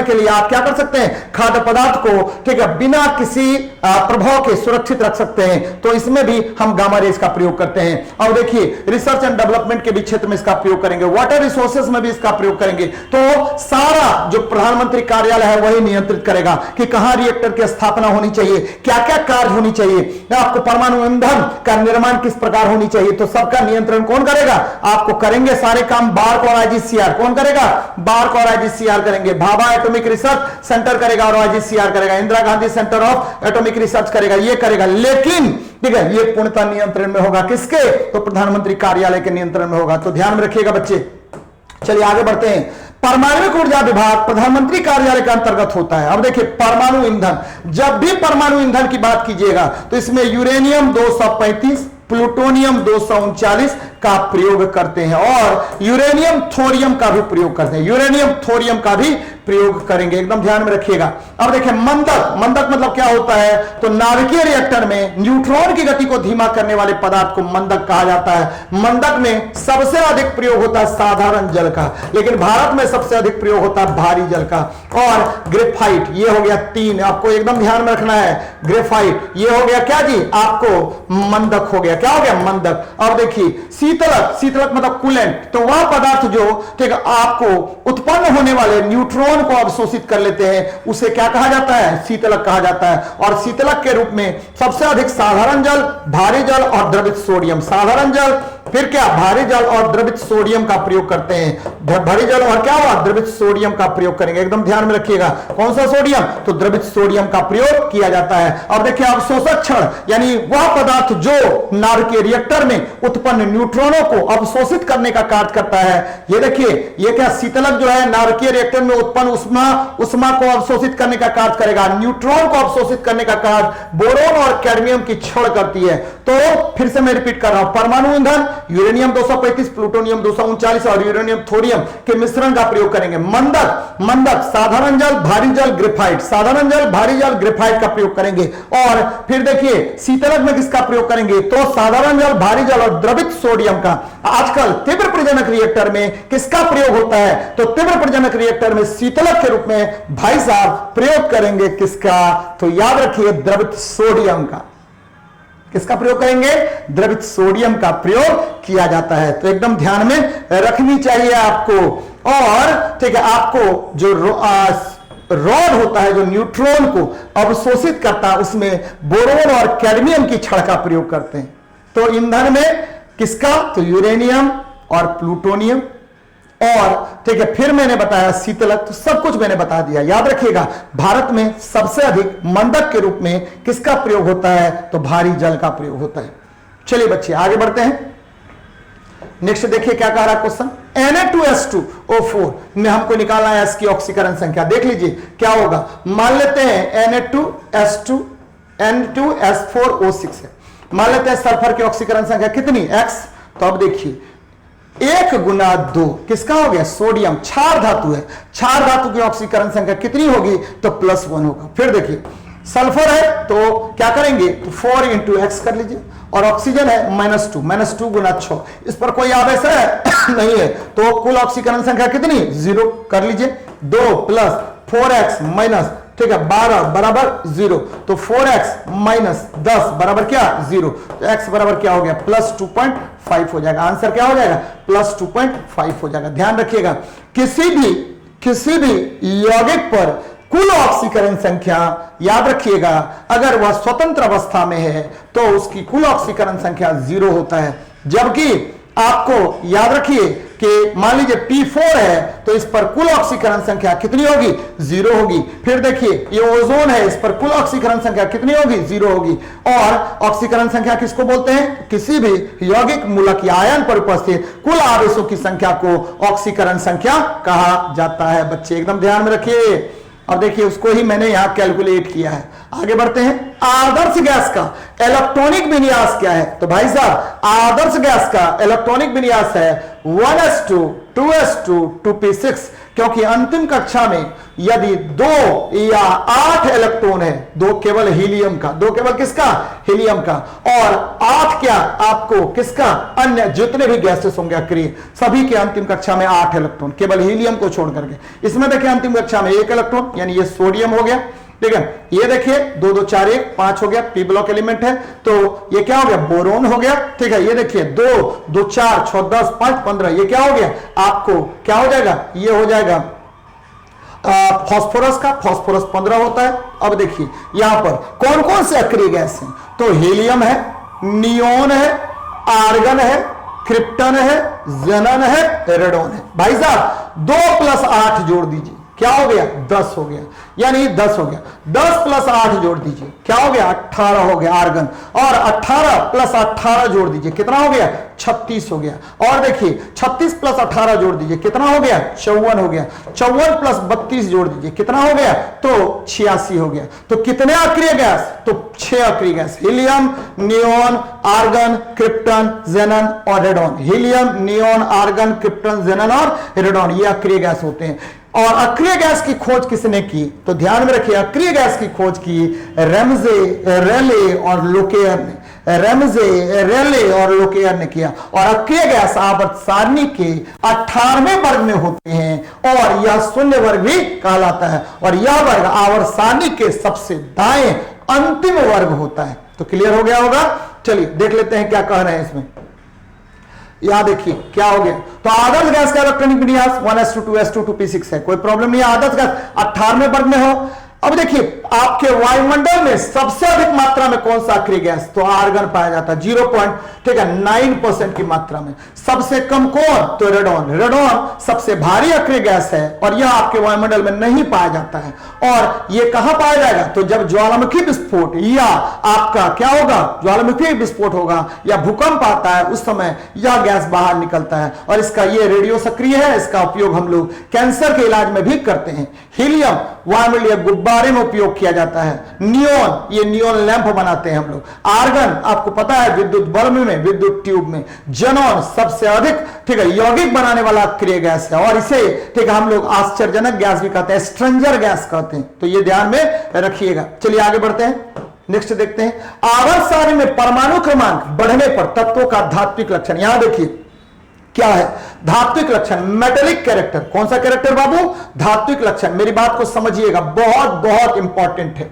के लिए आप क्या कर सकते हैं, खाद्य पदार्थ को ठीक है बिना किसी प्रभाव के सुरक्षित रख सकते हैं, तो इसमें भी हम गामा रेज का प्रयोग करते हैं। और देखिए रिसर्च एंड डेवलपमेंट के भी क्षेत्र में इसका प्रयोग करेंगे, वाटर रिसोर्सेज में भी इसका प्रयोग करेंगे। तो सारा जो प्रधानमंत्री कार्यालय है वही नियंत्रित करेगा कि कहां रिएक्टर की स्थापना होनी चाहिए, क्या क्या कार्य होनी चाहिए, आपको परमाणु ईंधन का निर्माण किस प्रकार होनी चाहिए, तो सबका नियंत्रण कौन करेगा, आपको करेंगे सारे काम बार्क और आईजीसीआर। कौन करेगा, बार्क और आईजीसीआर करेंगे। भाभा एटॉमिक रिसर्च सेंटर करेगा और आईजीसीआर करेगा, Indira Gandhi centre of atomic research करेगा, ये करेगा। लेकिन ठीक है ये पूर्णतः नियंत्रण में होगा किसके, तो प्रधानमंत्री कार्यालय के नियंत्रण में होगा। तो ध्यान में रखिएगा बच्चे। चलिए आगे बढ़ते हैं। परमाणु ऊर्जा विभाग प्रधानमंत्री कार्यालय के अंतर्गत होता है। अब देखिए परमाणु ईंधन, जब भी परमाणु ईंधन की बात कीजिएगा तो इसमें यूरेनियम 235, प्लूटोनियम 239 का प्रयोग करते हैं और यूरेनियम थोरियम का भी प्रयोग करते हैं, यूरेनियम थोरियम का भी प्रयोग करेंगे, एकदम ध्यान में रखिएगा। अब देखिए मंदक, मंदक मतलब क्या होता है, तो नाभिकीय रिएक्टर में न्यूट्रॉन की गति को धीमा करने वाले पदार्थ को मंदक कहा जाता है। मंदक में सबसे अधिक प्रयोग होता है साधारण जल का, लेकिन भारत में सबसे अधिक प्रयोग होता है भारी जल का। और ग्रेफाइट, ये हो गया 3, आपको एकदम ध्यान में रखना है। ग्रेफाइट ये हो गया क्या जी, आपको मंदक हो गया, क्या हो गया मंदक। अब देखिए शीतलक, शीतलक मतलब कूलेंट, तो वह पदार्थ जो ठीक आपको उत्पन्न होने वाले न्यूट्रॉन को अवशोषित कर लेते हैं उसे क्या कहा जाता है, शीतलक कहा जाता है। और शीतलक के रूप में सबसे अधिक साधारण जल, भारी जल और द्रवित सोडियम, साधारण जल फिर क्या भारी जल और द्रवित सोडियम का प्रयोग करते हैं। भारी जल और क्या हुआ, द्रवित सोडियम का प्रयोग करेंगे, एकदम ध्यान में रखिएगा। कौन सा सोडियम, तो द्रवित सोडियम का प्रयोग किया जाता है। अब देखिए अवशोषक क्षण, यानी वह पदार्थ जो नाभिकीय रिएक्टर में उत्पन्न न्यूट्रॉनों को अवशोषित करने का कार्य करता है। ये देखिए ये क्या शीतलक जो है नाभिकीय रिएक्टर में उत्पन्न उष्मा को अवशोषित करने का कार्य करेगा, न्यूट्रॉन को अवशोषित करने का कार्य बोरोन और कैडमियम की क्षण करती है। तो फिर से मैं रिपीट कर रहा हूं, परमाणु ईंधन यूरेनियम 235, प्लूटोनियम 239 और यूरेनियम थोरियम के मिश्रण का प्रयोग करेंगे। मंदक, मंदक साधारण जल, भारी जल, ग्रेफाइट, साधारण जल, भारी जल, ग्रेफाइट का प्रयोग करेंगे। और फिर देखिए शीतलक में किसका प्रयोग करेंगे, तो साधारण जल, भारी जल और द्रवित सोडियम का। आजकल तीव्र प्रजनक रिएक्टर में किसका प्रयोग होता है, तो तीव्र प्रजनक रिएक्टर में शीतलक के रूप में भाई साहब प्रयोग करेंगे किसका, तो याद रखिए द्रवित सोडियम का। किसका प्रयोग करेंगे, द्रवित सोडियम का प्रयोग किया जाता है। तो एकदम ध्यान में रखनी चाहिए आपको। और ठीक है आपको जो रॉड होता है जो न्यूट्रॉन को अवशोषित करता है उसमें बोरोन और कैडमियम की छड़ का प्रयोग करते हैं। तो ईंधन में किसका, तो यूरेनियम और प्लूटोनियम और ठीक है फिर मैंने बताया शीतलक, तो सब कुछ मैंने बता दिया। याद रखिएगा भारत में सबसे अधिक मंदक के रूप में किसका प्रयोग होता है, तो भारी जल का प्रयोग होता है। चलिए बच्चे आगे बढ़ते हैं। नेक्स्ट देखिए क्या कह रहा है क्वेश्चन, Na2S2O4 में हमको निकालना है इसकी ऑक्सीकरण संख्या। देख लीजिए क्या होगा, मान लेते हैं Na2S2 N2S4O6 है, मान लेते हैं सल्फर की ऑक्सीकरण संख्या कितनी X। तो अब देखिए 1 गुना 2 किसका हो गया, सोडियम, क्षार धातु है, क्षार धातु की ऑक्सीकरण संख्या कितनी होगी, तो +1 होगा। फिर देखिए सल्फर है तो क्या करेंगे, तो 4 × X कर लीजिए। और ऑक्सीजन है -2 गुना 6, इस पर कोई आवेश है नहीं है, तो कुल ऑक्सीकरण संख्या कितनी 0 कर लीजिए। 2 + 4x - ठीक है 12 बराबर 0, तो 4x - 10 बराबर क्या 0, तो x बराबर क्या हो गया +2.5 हो जाएगा। आंसर क्या हो जाएगा, +2.5 हो जाएगा। ध्यान रखिएगा किसी भी यौगिक पर कुल ऑक्सीकरण संख्या, याद रखिएगा अगर वह स्वतंत्र अवस्था में है तो उसकी कुल ऑक्सीकरण संख्या 0 होता है। जबकि आपको याद रखिए कि मान लीजिए P4 है तो इस पर कुल ऑक्सीकरण संख्या कितनी होगी, 0 होगी। फिर देखिए ये ओजोन है, इस पर कुल ऑक्सीकरण संख्या कितनी होगी, 0 होगी। और ऑक्सीकरण संख्या किसको बोलते हैं, किसी भी यौगिक मूलक या आयन पर उपस्थित कुल आवेशों की संख्या को ऑक्सीकरण संख्या कहा जाता है। बच्चे एकदम ध्यान में रखिए। अब देखिए उसको ही मैंने यहां कैलकुलेट किया है। आगे बढ़ते हैं। आदर्श गैस का इलेक्ट्रॉनिक विन्यास क्या है, तो भाई साहब आदर्श गैस का इलेक्ट्रॉनिक विन्यास है 1s2 2s2 2p6 क्योंकि अंतिम कक्षा में यदि 2 या 8 इलेक्ट्रॉन है, 2 केवल हीलियम का, 2 केवल किसका, हीलियम का, और 8 क्या आपको किसका, अन्य जितने भी गैसेस होंगे अक्रिय, सभी के अंतिम कक्षा में 8 इलेक्ट्रॉन, केवल हीलियम को छोड़ करके। इसमें देखिए अंतिम कक्षा में 1 इलेक्ट्रॉन, यानी ये सोडियम हो गया, ठीक है। ये देखिए 2 2 4 1 5 हो गया, पी ब्लॉक एलिमेंट है, तो ये क्या हो गया, बोरोन हो गया, ठीक है। ये देखिए 2 2 4 6 10 5 15, ये क्या हो गया, आपको क्या हो जाएगा, ये हो जाएगा फास्फोरस का, फास्फोरस 15 होता है। अब देखिए यहां पर कौन कौन से अक्रिय गैस हैं, तो हीलियम है, नियोन है, आर्गन है, क्रिप्टन है, ज़ेनन है, रेडोन है। भाई साहब 2 + 8 जोड़ दीजिए, क्या हो गया, 10 हो गया, यानी 10 हो गया। 10 + 8 जोड़ दीजिए, क्या हो गया, 18 हो गया आर्गन, और 18 + 18 जोड़ दीजिए, कितना हो गया, 36 हो गया। और देखिए 36 + 18 जोड़ दीजिए, कितना हो गया, 54 हो गया। 54 + 32 जोड़ दीजिए, कितना हो गया, तो 86 हो गया। तो कितने अक्रिय गैस, तो 6 अक्रिय gas, helium, neon, argon, krypton, xenon और radon. Helium, neon, argon, krypton, xenon और रेडोन, ये अक्रिय गैस होते हैं। और अक्रिय गैस की खोज किसने की, तो ध्यान में रखिए, अक्रिय गैस की खोज की रेमजे, रेले और लोकेयर ने, रेमजे, रेले और लोकेयर ने किया। और अक्रिय गैस आवर्त सारणी के 18वें वर्ग में होते हैं, और यह शून्य वर्ग भी कहलाता है, और यह वर्ग आवर्त सारणी के सबसे दाएं अंतिम वर्ग होता है। तो क्लियर हो गया होगा। चलिए देख लेते हैं क्या कह रहे हैं इसमें। यहां देखिए क्या हो गया, तो आदर्श गैस का इलेक्ट्रॉनिक विन्यास 1s2 2s2 2p6 है, कोई प्रॉब्लम नहीं है। आदर्श गैस 18वें वर्ग में हो। अब देखिए आपके वायुमंडल में सबसे अधिक मात्रा में कौन सा अक्रिय गैस, तो आर्गन पाया जाता है 0.9% की मात्रा में। सबसे कम कौन, तो रेडोन। रेडोन सबसे भारी अक्रिय गैस है, और यह आपके वायुमंडल में नहीं पाया जाता है। और यह कहां पाया जाएगा, तो जब ज्वालामुखी विस्फोट या आपका क्या होगा, ज्वालामुखी विस्फोट होगा या भूकंप आता है, उस समय यह गैस बाहर निकलता है। और इसका यह रेडियो सक्रिय है, इसका उपयोग हम लोग कैंसर के इलाज में भी करते हैं। हीलियम वायुमंडलीय गुब्बारे में उपयोग किया जाता है। नियोन, ये नियोन लैंप बनाते हैं हम लोग। आर्गन आपको पता है विद्युत बल्ब में, विद्युत ट्यूब में। ज़ेनॉन सबसे अधिक, ठीक है, यौगिक बनाने वाला अक्रिय गैस है, और इसे ठीक है हम लोग आश्चर्यजनक गैस भी कहते हैं, स्ट्रेंजर गैस कहते हैं। तो ये ध्यान में रखिएगा। चलिए आगे बढ़ते हैं, नेक्स्ट देखते हैं। आवर्त सारणी में परमाणु क्रमांक बढ़ने पर तत्वों का धात्विक लक्षण, यहां देखिए क्या है, धात्विक लक्षण, मेटेलिक कैरेक्टर। कौन सा कैरेक्टर बाबू, धात्विक लक्षण। मेरी बात को समझिएगा, बहुत बहुत इंपॉर्टेंट है,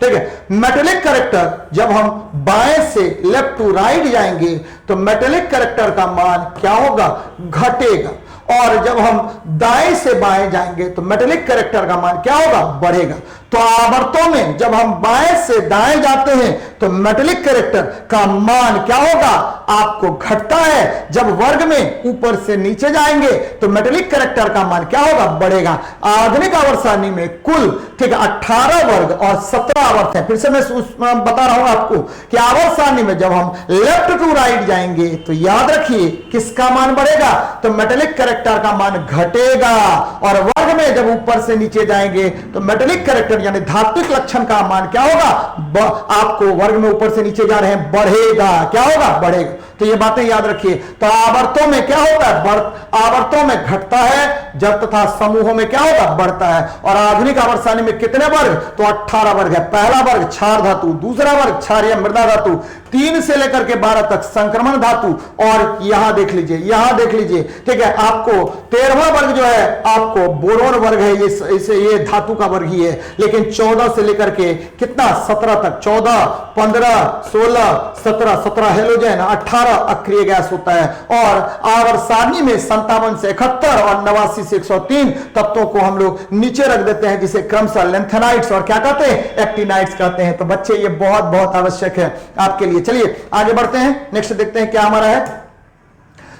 ठीक है। मेटेलिक कैरेक्टर, जब हम बाएं से लेफ्ट टू राइट जाएंगे तो मेटेलिक कैरेक्टर का मान क्या होगा, घटेगा। और जब हम दाएं से बाएं जाएंगे तो मेटेलिक कैरेक्टर का मान क्या होगा, बढ़ेगा। तो आवर्तों में जब हम बाएं से दाएं जाते हैं तो मेटेलिक कैरेक्टर का मान क्या होगा, आपको घटता है। जब वर्ग में ऊपर से नीचे जाएंगे तो मेटेलिक कैरेक्टर का मान क्या होगा, बढ़ेगा। आधुनिक आवर्त सारणी में कुल ठीक है 18 वर्ग और 17 आवर्त है। फिर से मैं बता रहा हूं आपको कि आवर्त सारणी में जब हम लेफ्ट टू राइट जाएंगे तो याद रखिए किसका मान बढ़ेगा, तो मेटेलिक कैरेक्टर का मान घटेगा। और वर्ग में जब ऊपर से नीचे जाएंगे तो मेटेलिक कैरेक्टर यानी धात्विक लक्षण का मान क्या होगा, आपको वर्ग में ऊपर से नीचे जा रहे हैं, बढ़ेगा। क्या होगा, बढ़ेगा। तो ये बातें याद रखिए। तो आवर्तों में क्या होता है, आवर्तों में घटता है, जब तथा समूहों में क्या होगा, बढ़ता है। और आधुनिक आवर्त सारणी में कितने वर्ग, तो 18 वर्ग है। पहला वर्ग क्षार धातु, दूसरा वर्ग क्षारीय मृदा धातु, 3 से लेकर के 12 तक संक्रमण धातु। और यहां देख लीजिए, यहां देख लीजिए, ठीक है, आपको 13वां वर्ग जो है आपको बोरोन वर्ग है, ये धातु का वर्ग ही है। लेकिन 14 से लेकर के कितना, 17 तक, 14 15 16 17 17 हेलोजन, 18 अक्रिय गैस होता है। और आवर्त सारणी में 57 से 71 और 89 से 103 तत्वों को हम लोग नीचे रख देते हैं, जिसे क्रमशः लेंथेनाइट्स और क्या कहते हैं, एक्टिनाइट्स कहते हैं। तो बच्चे ये बहुत बहुत आवश्यक है आपके लिए। चलिए आगे बढ़ते हैं, नेक्स्ट देखते हैं क्या हमारा है।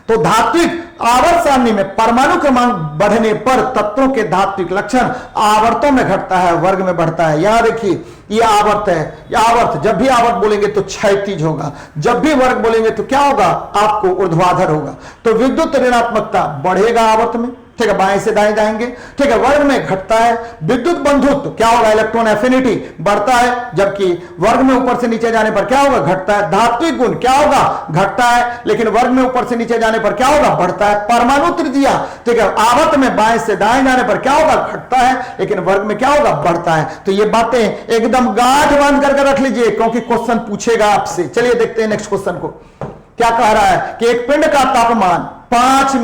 तो धात्विक आवर्त सारणी में परमाणु क्रमांक बढ़ने पर तत्वों के धात्विक लक्षण आवर्तों में घटता है, वर्ग में बढ़ता है। यहां देखिए ये आवर्त है, ये आवर्त, जब भी आवर्त बोलेंगे तो क्षैतिज होगा, जब भी वर्ग बोलेंगे तो क्या होगा, आपको ऊर्ध्वाधर होगा। तो विद्युत ऋणात्मकता बढ़ेगा आवर्त में, ठीक है, बाएं से दाएं जाएंगे। ठीक है, वर्ग में घटता है। विद्युत बंधुत्व क्या होगा, इलेक्ट्रॉन एफिनिटी बढ़ता है, जबकि वर्ग में ऊपर से नीचे जाने पर क्या होगा, घटता है। धात्विक गुण क्या होगा, घटता है, लेकिन वर्ग में ऊपर से नीचे जाने पर क्या होगा, बढ़ता है। परमाणु त्रिज्या, ठीक है, आवत में बाएं से दाएं जाने पर क्या होगा, घटता है, लेकिन वर्ग में क्या होगा, बढ़ता है। तो ये बातें एकदम गांठ बांध करके रख लीजिए, क्योंकि क्वेश्चन पूछेगा आपसे। चलिए देखते हैं नेक्स्ट क्वेश्चन को। क्या कह रहा है कि एक पिंड का तापमान 5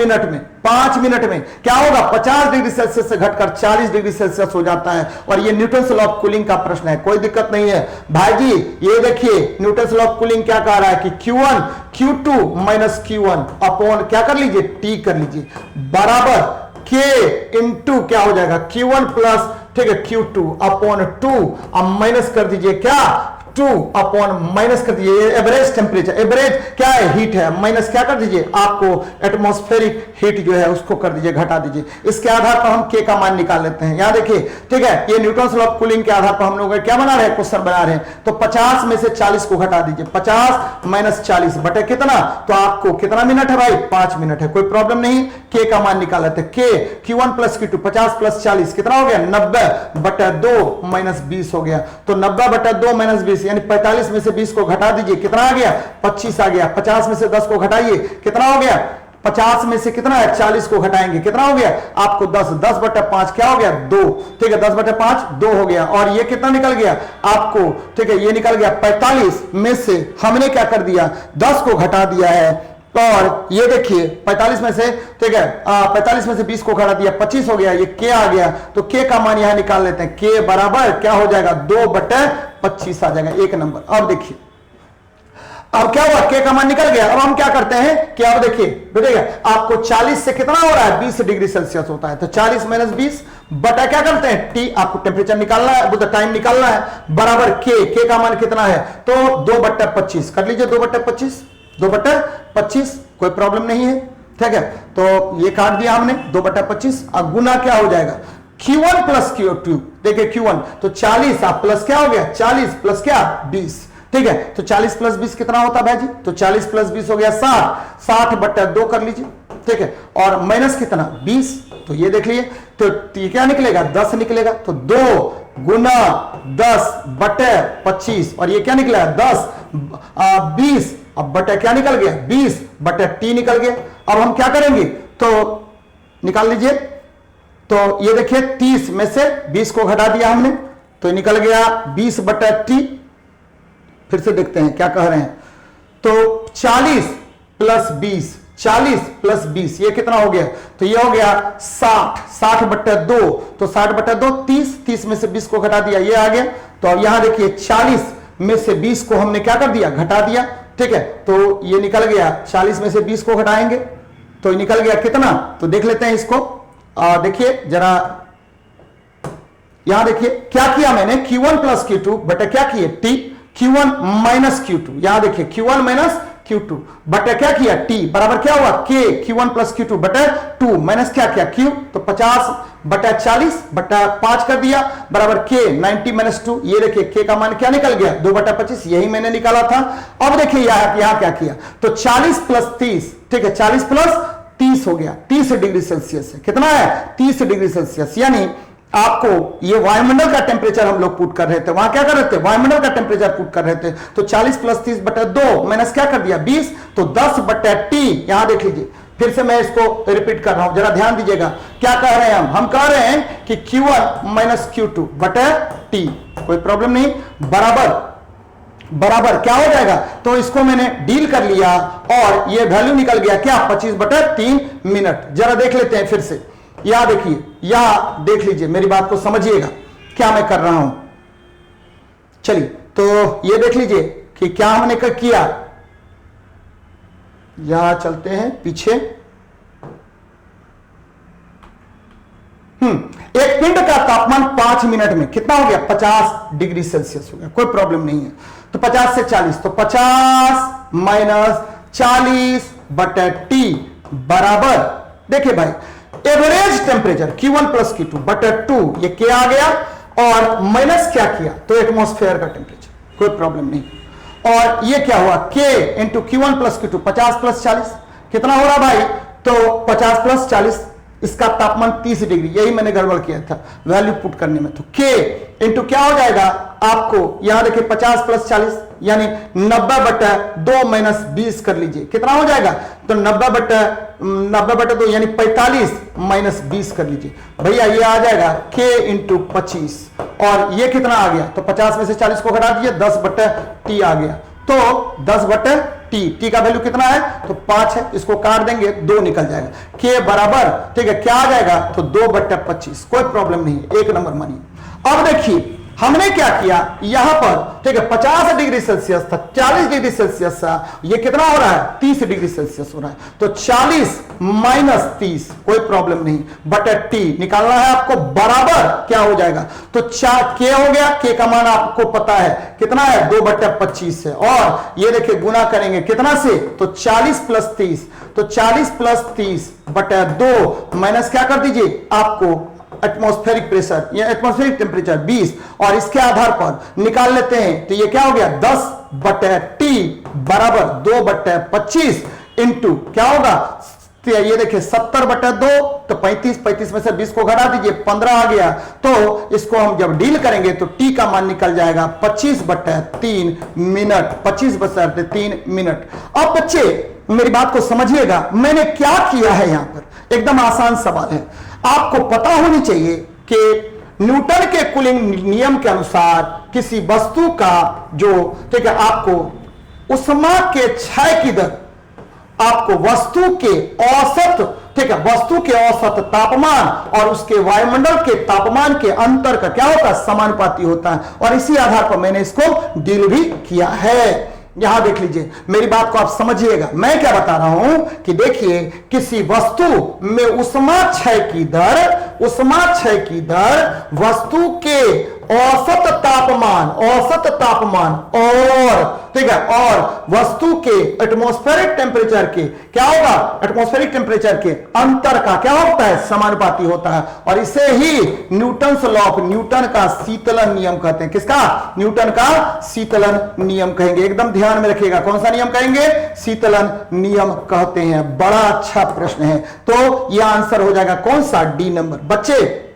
मिनट में क्या होगा, 50 डिग्री सेल्सियस से घटकर 40 डिग्री सेल्सियस हो जाता है। और ये न्यूटन लॉ ऑफ कूलिंग का प्रश्न है, कोई दिक्कत नहीं है भाई जी। ये देखिए न्यूटन लॉ ऑफ कूलिंग क्या कह रहा है कि Q1 Q2 minus Q1 upon क्या कर लीजिए, T कर लीजिए, बराबर K इंटू क्या हो जाएगा, Q1 प्लस, ठीक है, Q2 अपॉन 2, अब माइनस कर दीजिए क्या, 2 अपॉन माइनस कर दीजिए एवरेज टेम्परेचर, एवरेज क्या है, हीट है, माइनस क्या कर दीजिए, आपको एटमॉस्फेरिक हीट जो है उसको कर दीजिए, घटा दीजिए। इसके आधार पर हम के का मान निकाल लेते हैं। यहां देखिए, ठीक है, ये न्यूटन लॉ ऑफ कूलिंग के आधार पर हम लोग क्या बना रहे हैं, क्वेश्चन बना रहे हैं। तो 50 में से 40 को घटा दीजिए, 50 माइनस 40 बटे कितना, तो आपको कितना मिनट है भाई, 5 मिनट है, कोई प्रॉब्लम नहीं। के का मान निकाल लेते हैं, के Q1 प्लस Q2 50 प्लस 40 कितना हो गया, 90 बटा 2 माइनस 20 हो गया। तो 90 बटा 2 माइनस 20 यानी 45 में से 20 को घटा दीजिए, कितना आ गया, 25 आ गया। 50 में से 10 को घटाइए, कितना हो गया, 50 में से कितना है, 40 को घटाएंगे, कितना हो गया आपको 10, 10 बटा 5 क्या हो गया, 2, ठीक है, 10 बटा 5 2 हो गया। और ये कितना निकल गया आपको, ठीक है, ये निकल गया 45 में से हमने क्या कर दिया, 10 को घटा दिया है। और ये देखिए 45 में से, ठीक है, 45 में से 20 को घटा दिया, 25 हो गया, ये के आ गया। तो के का मान यहां निकाल लेते हैं, के बराबर क्या हो जाएगा, 2 बटे 25 आ जाएगा, 1 नंबर। अब देखिए अब क्या हुआ, के का मान निकल गया। अब हम क्या करते हैं कि अब देखिए देखिएगा, आपको 40 से कितना हो रहा है, 20 डिग्री सेल्सियस होता है। तो 40 माइनस 20 बटा क्या करते हैं, टी, आपको टेम्परेचर निकालना है, वो टाइम निकालना है, बराबर के का मान कितना है, तो 2 बटा 25 कर लीजिए, 2 बटा 25, 2 बटा 25, कोई प्रॉब्लम नहीं है, ठीक है। तो ये काट दिया हमने 2 बटा 25, अब गुना क्या हो जाएगा, Q1 प्लस Q2, देखिए Q1 तो 40, आप प्लस क्या हो गया, 40 प्लस क्या 20, ठीक है। तो 40 प्लस 20 कितना होता है भाई जी, तो 40 प्लस 20 हो गया 60, 60 बटा 2 कर लीजिए, ठीक है, और माइनस कितना 20, तो ये देख लीजिए, तो ये क्या निकलेगा, 10 निकलेगा। तो 2 गुना 10 बटे 25, और ये क्या निकला 10 20, अब बटे क्या निकल गया, 20 बटे टी निकल गया। अब हम क्या करेंगे, तो निकाल लीजिए, तो ये देखिए 30 में से 20 को घटा दिया हमने, तो निकल गया 20 बटा टी। फिर से देखते हैं क्या कह रहे हैं, तो 40 प्लस 20, 40 प्लस 20 ये कितना हो गया, तो ये हो गया 60, 60 बट्टा 2, तो 60 बट्टा 2 30, 30 में से 20 को घटा दिया, ये आ गया। तो अब यहां देखिए 40 में से 20 को हमने क्या कर दिया, घटा दिया, ठीक है। तो ये निकल गया 40 में से 20 को घटाएंगे तो निकल गया कितना, तो देख लेते हैं इसको। देखिए जरा यहां देखिए क्या किया मैंने, Q1 प्लस Q2 बटे क्या किए T, Q1 माइनस Q2, यहां देखिए Q1 माइनस Q2 बटे क्या किया T बराबर क्या हुआ K, Q1 प्लस Q2 बटे 2 माइनस क्या किया Q, तो 50 बटा 40 बटा 5 कर दिया बराबर K 90 माइनस 2, ये देखिए K का मान क्या निकल गया 2 बटा 25, यही मैंने निकाला था। अब देखिए यहां क्या किया, तो 40 प्लस 30, ठीक है, 40 प्लस 30 हो गया, 30 डिग्री सेल्सियस है, कितना है 30 डिग्री सेल्सियस, यानी आपको ये वायुमंडल का टेम्परेचर हम लोग पुट कर रहे थे, वहां क्या कर रहे थे, वायुमंडल का टेम्परेचर पुट कर रहे थे। तो 40 प्लस 30 बटा 2 माइनस क्या कर दिया 20, तो 10 बटा टी, यहां देख लीजिए, फिर से मैं इसको रिपीट कर रहा हूं, जरा ध्यान दीजिएगा क्या कह रहे हैं हम कह रहे हैं कि Q1 माइनस Q2 बटा टी, कोई प्रॉब्लम नहीं, बराबर क्या हो जाएगा, तो इसको मैंने डील कर लिया और ये वैल्यू निकल गया क्या 25 बटा 3 मिनट। जरा देख लेते हैं फिर से, यहां देखिए, यहां देख लीजिए, मेरी बात को समझिएगा क्या मैं कर रहा हूं। चलिए तो ये देख लीजिए कि क्या हमने किया, यहां चलते हैं पीछे। एक पिंड का तापमान 5 मिनट में कितना हो गया 50 डिग्री सेल्सियस हो गया, कोई प्रॉब्लम नहीं है। तो 50 से 40, तो 50 माइनस 40 बटा टी बराबर, देखिए भाई average temperature Q1 plus Q2 बटा 2, ये क्या आ गया और माइनस क्या किया, तो एटमॉस्फेयर का टेम्परेचर, कोई प्रॉब्लम नहीं। और ये क्या हुआ K into Q1 plus Q2, 50 plus 40 कितना हो रहा भाई, तो 50 प्लस 40, इसका तापमान 30 डिग्री, यही मैंने गड़बड़ किया था वैल्यू पुट करने में। तो K इंटू क्या हो जाएगा आपको, यहां देखिए 50 प्लस 40 यानी 90/2 माइनस 20 कर लीजिए, कितना हो जाएगा, तो 90/2 यानी 45 माइनस 20 कर लीजिए भैया, ये आ जाएगा K इंटू 25, और ये कितना आ गया, तो 50 में से 40 को घटा दीजिए, 10/T आ गया, तो 10/T, टी का वैल्यू कितना है, तो 5 है, इसको काट देंगे 2 निकल जाएगा, K बराबर, ठीक है, क्या आ जाएगा, तो 2/25, कोई प्रॉब्लम नहीं, 1 नंबर मानिए। अब देखिए हमने क्या किया, यहां पर ठीक है 50 डिग्री सेल्सियस था, 40 डिग्री सेल्सियस था, ये कितना हो रहा है, 30 डिग्री सेल्सियस हो रहा है, तो 40 माइनस 30, कोई प्रॉब्लम नहीं, बटा टी निकालना है आपको, बराबर क्या हो जाएगा, तो K हो गया, K का मान आपको पता है कितना है, 2/25 है, और ये देखिए गुना करेंगे कितना से, तो 40 प्लस 30, तो 40 प्लस 30/2 माइनस क्या कर दीजिए आपको एटमॉस्फेरिक प्रेशर या एटमॉस्फेरिक टेम्परेचर 20, और इसके आधार पर निकाल लेते हैं, तो ये क्या हो गया 10/T बराबर 2/25 इंटू क्या होगा, तो ये देखिए 70/2, तो 35 में से 20 को घटा दीजिए, 15 आ गया, तो इसको हम जब डील करेंगे तो T का मान निकल जाएगा 25/3 मिनट, 25/3 मिनट। अब बच्चे मेरी बात को समझिएगा, मैंने क्या किया है यहां पर, एकदम आसान सवाल है, आपको पता होनी चाहिए कि न्यूटन के कूलिंग नियम के अनुसार किसी वस्तु का जो ठीक है आपको उष्मा के क्षय की दर, आपको वस्तु के औसत, ठीक है वस्तु के औसत तापमान और उसके वायुमंडल के तापमान के अंतर का क्या होता है, समानुपाती होता है, और इसी आधार पर मैंने इसको डील भी किया है। यहां देख लीजिए, मेरी बात को आप समझिएगा, मैं क्या बता रहा हूं कि देखिए किसी वस्तु में उष्मा क्षय की दर वस्तु के औसत तापमान और ठीक है और वस्तु के एटमॉस्फेरिक टेम्परेचर के क्या होगा, एटमॉस्फेरिक टेम्परेचर के अंतर का क्या होता है, समानुपाती होता है, और इसे ही न्यूटन्स लॉ ऑफ, न्यूटन का शीतलन नियम कहते हैं। किसका, न्यूटन का शीतलन नियम कहेंगे, एकदम ध्यान में रखिएगा, कौन सा नियम कहेंगे, शीतलन नियम कहते हैं। बड़ा अच्छा प्रश्न है, तो यह आंसर हो जाएगा कौन सा, डी नंबर। बच्चे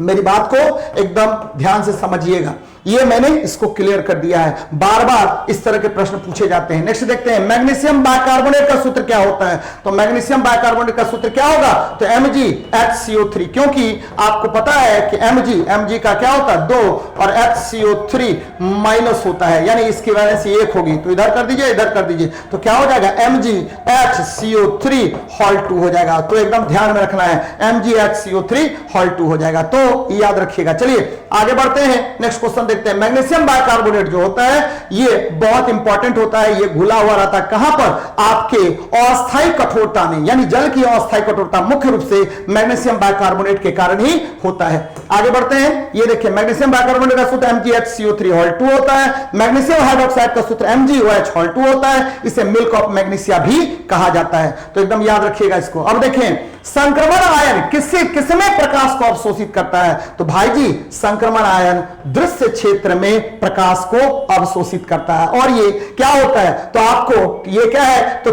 मेरी बात को एकदम ध्यान से समझिएगा, ये मैंने इसको क्लियर कर दिया है, बार बार इस तरह के प्रश्न पूछे जाते हैं। नेक्स्ट देखते हैं, मैग्नीशियम बाइकार्बोनेट का सूत्र क्या होता है, तो मैग्नीशियम बाइकार्बोनेट का सूत्र क्या होगा, तो MgHCO3, क्योंकि आपको पता है कि Mg का क्या होता है 2 और HCO3 माइनस होता है, यानी इसकी वैलेंसी 1 होगी, तो इधर कर दीजिए, इधर कर दीजिए, तो क्या हो जाएगा MgHCO3 होल 2 हो जाएगा, तो एकदम ध्यान में रखना है, MgHCO3 होल 2 हो जाएगा, तो याद रखिएगा। चलिए आगे बढ़ते हैं, नेक्स्ट क्वेश्चन देखते हैं। मैग्नीशियम बाइकार्बोनेट जो होता है ये बहुत इंपॉर्टेंट होता है, ये घुला हुआ रहता है कहां पर, आपके अस्थायी कठोरता में, यानी जल की अस्थायी कठोरता मुख्य रूप से मैग्नीशियम बाइकार्बोनेट के कारण ही होता है। आगे बढ़ते हैं, ये देखिए मैग्नीशियम बाइकार्बोनेट का सूत्र MgHCO3 होल 2 होता है, मैग्नीशियम हाइड्रोक्साइड का सूत्र MgOH होल 2 होता है, इसे मिल्क ऑफ मैग्नीशिया भी कहा जाता है, तो एकदम याद रखिएगा इसको। अब देखें संक्रमण आयन किसमें प्रकाश को अवशोषित करता है, तो भाई जी संक्रमण आयन दृश्य क्षेत्र में प्रकाश को अवशोषित करता है, और ये क्या होता है, तो आपको ये क्या है, तो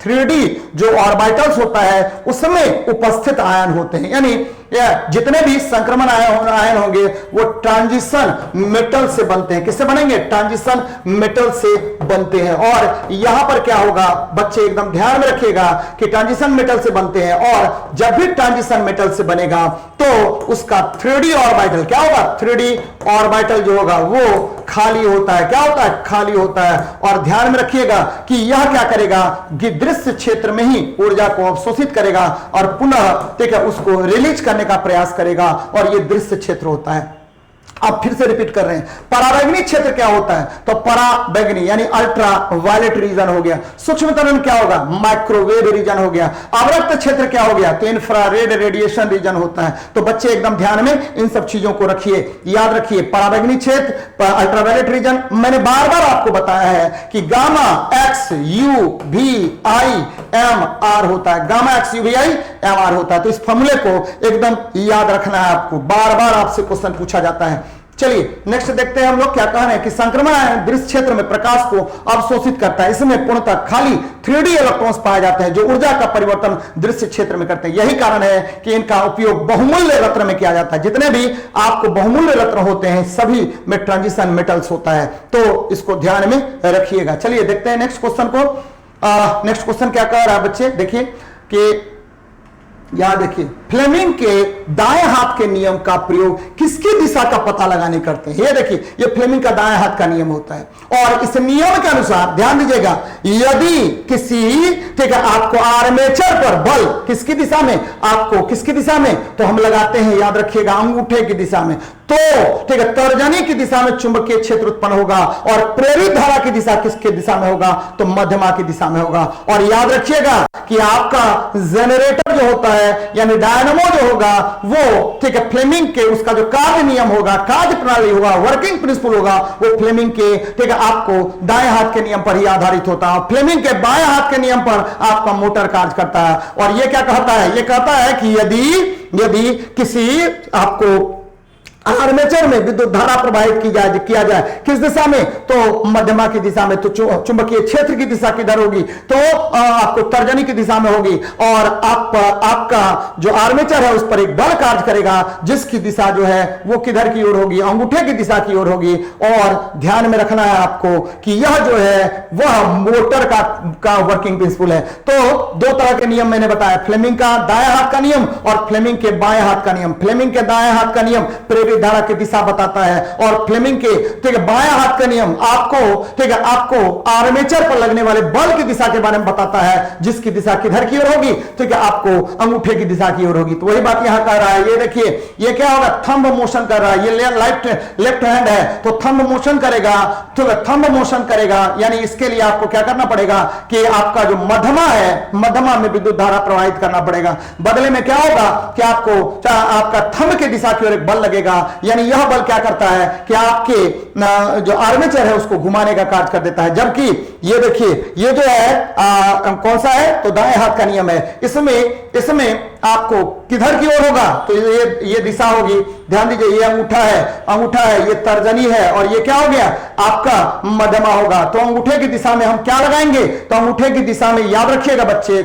3D जो ऑर्बिटल्स होता है उसमें उपस्थित आयन होते हैं, यानी जितने भी संक्रमण आयन होंगे वो ट्रांजिशन मेटल से बनते हैं, किससे बनेंगे, ट्रांजिशन मेटल से बनते हैं, और यहां पर क्या होगा बच्चे एकदम ध्यान में रखिएगा कि ट्रांजिशन मेटल से बनते हैं, और जब भी ट्रांजिशन मेटल से बनेगा तो उसका 3D ऑर्बिटल क्या होगा, 3D ऑर्बिटल जो होगा वो खाली होता है, क्या होता है, खाली होता है, और ध्यान में रखिएगा कि यह क्या करेगा कि दृश्य क्षेत्र में ही ऊर्जा को अवशोषित करेगा और पुनः ठीक है उसको रिलीज करने का प्रयास करेगा, और यह दृश्य क्षेत्र होता है। अब फिर से रिपीट कर रहे हैं, पराबैंगनी क्षेत्र क्या होता है, तो पराबैंगनी यानी अल्ट्रा वायलेट रीजन हो गया, सूक्ष्म तरंग क्या होगा, माइक्रोवेव रीजन हो गया, अवरक्त क्षेत्र क्या हो गया, तो इंफ्रारेड रेडिएशन रीजन होता है। तो बच्चे एकदम ध्यान में इन सब चीजों को रखिए, याद रखिए, पराबैंगनी क्षेत्र, अल्ट्रावायलेट रीजन, मैंने बार बार आपको बताया है कि गामा XUVIMR होता है, गामा XUVIMR होता है, तो इस फॉर्मूले को एकदम याद रखना है आपको, बार बार आपसे क्वेश्चन पूछा जाता है। चलिए नेक्स्ट देखते हैं हम लोग क्या कह रहे हैं कि संक्रमण आयन दृश्य क्षेत्र में प्रकाश को अवशोषित करता है। इसमें पूर्णतः खाली 3D इलेक्ट्रॉन्स पाए जाते हैं जो ऊर्जा का परिवर्तन दृश्य क्षेत्र में करते हैं। यही कारण है कि इनका उपयोग बहुमूल्य रत्न में किया जाता है। जितने भी आपको बहुमूल्य रत्न होते हैं सभी में ट्रांजिशन मेटल्स होता है, तो इसको ध्यान में रखिएगा। चलिए देखते हैं नेक्स्ट क्वेश्चन को। नेक्स्ट क्वेश्चन क्या कह रहा है बच्चे, देखिए कि यहां देखिए फ्लेमिंग के दाएं हाथ के नियम का प्रयोग किसकी दिशा का पता लगाने करते हैं। ये देखिए ये फ्लेमिंग का दाएं हाथ का नियम होता है और इस नियम के अनुसार ध्यान दीजिएगा, यदि किसी ठीक है आपको आर्मेचर पर बल किसकी दिशा में, आपको किसकी दिशा में, तो हम लगाते हैं याद रखिएगा अंगूठे की दिशा में, तो ठीक है तर्जनी की दिशा में चुंबकीय क्षेत्र उत्पन्न होगा और प्रेरित धारा की दिशा किसके दिशा में होगा, तो मध्यमा की दिशा में होगा। और याद रखिएगा कि आपका जनरेटर जो होता है यानी डायनामो जो होगा वो ठीक है फ्लेमिंग के उसका जो कार्य नियम होगा, कार्य प्रणाली होगा, वर्किंग प्रिंसिपल होगा, वो फ्लेमिंग के ठीक है आपको दाएं हाथ के नियम पर ही आधारित होता है। फ्लेमिंग के बाएं हाथ के नियम पर आपका मोटर कार्य करता है। और ये क्या कहता है, ये कहता है कि यदि किसी आपको आर्मेचर में विद्युत धारा प्रवाहित किया जाए किस दिशा में, तो मध्यमा की दिशा में, तो चुंबकीय क्षेत्र की दिशा किधर होगी, तो आपको तर्जनी की दिशा में होगी। और आपका जो आर्मेचर है उस पर एक बल कार्य करेगा जिसकी दिशा जो है वो किधर की ओर होगी, अंगूठे की दिशा की ओर होगी। और ध्यान में रखना है आपको कि यह जो है वह मोटर का वर्किंग प्रिंसिपल है। तो दो तरह के नियम मैंने बताया, फ्लेमिंग का दाएं हाथ का नियम और फ्लेमिंग के बाएं हाथ का नियम। फ्लेमिंग के दाएं हाथ का नियम प्रेरित धारा की दिशा बताता है और फ्लेमिंग के ठीक है बाएं हाथ का नियम आपको ठीक है आपको आर्मेचर पर लगने वाले बल की दिशा के बारे में बताता है जिसकी दिशा किधर की ओर होगी, ठीक है आपको अंगूठे की दिशा की ओर होगी। तो वही बात यहां कह रहा है, ये देखिए ये क्या होगा, थंब मोशन कर रहा है, ये लेफ्ट हैंड है तो थंब मोशन करेगा, तो थंब मोशन करेगा यानी इसके लिए आपको क्या करना पड़ेगा कि आपका जो मध्यमा है मध्यमा में विद्युत धारा प्रवाहित करना पड़ेगा। बदले में क्या होगा कि आपको आपका थंब की दिशा की ओर एक बल लगेगा, यानी यह बल क्या करता है कि आपके जो आर्मेचर है उसको घुमाने का कार्य कर देता है। जबकि ये देखिए ये जो है कौन सा है, तो दाएं हाथ का नियम है। इसमें आपको किधर की ओर होगा, तो ये दिशा होगी। ध्यान दीजिए ये अंगूठा है, ये तर्जनी है और ये क्या हो गया आपका मध्यमा होगा। तो अंगूठे की दिशा में हम क्या लगाएंगे, तो अंगूठे की दिशा में याद रखिएगा बच्चे,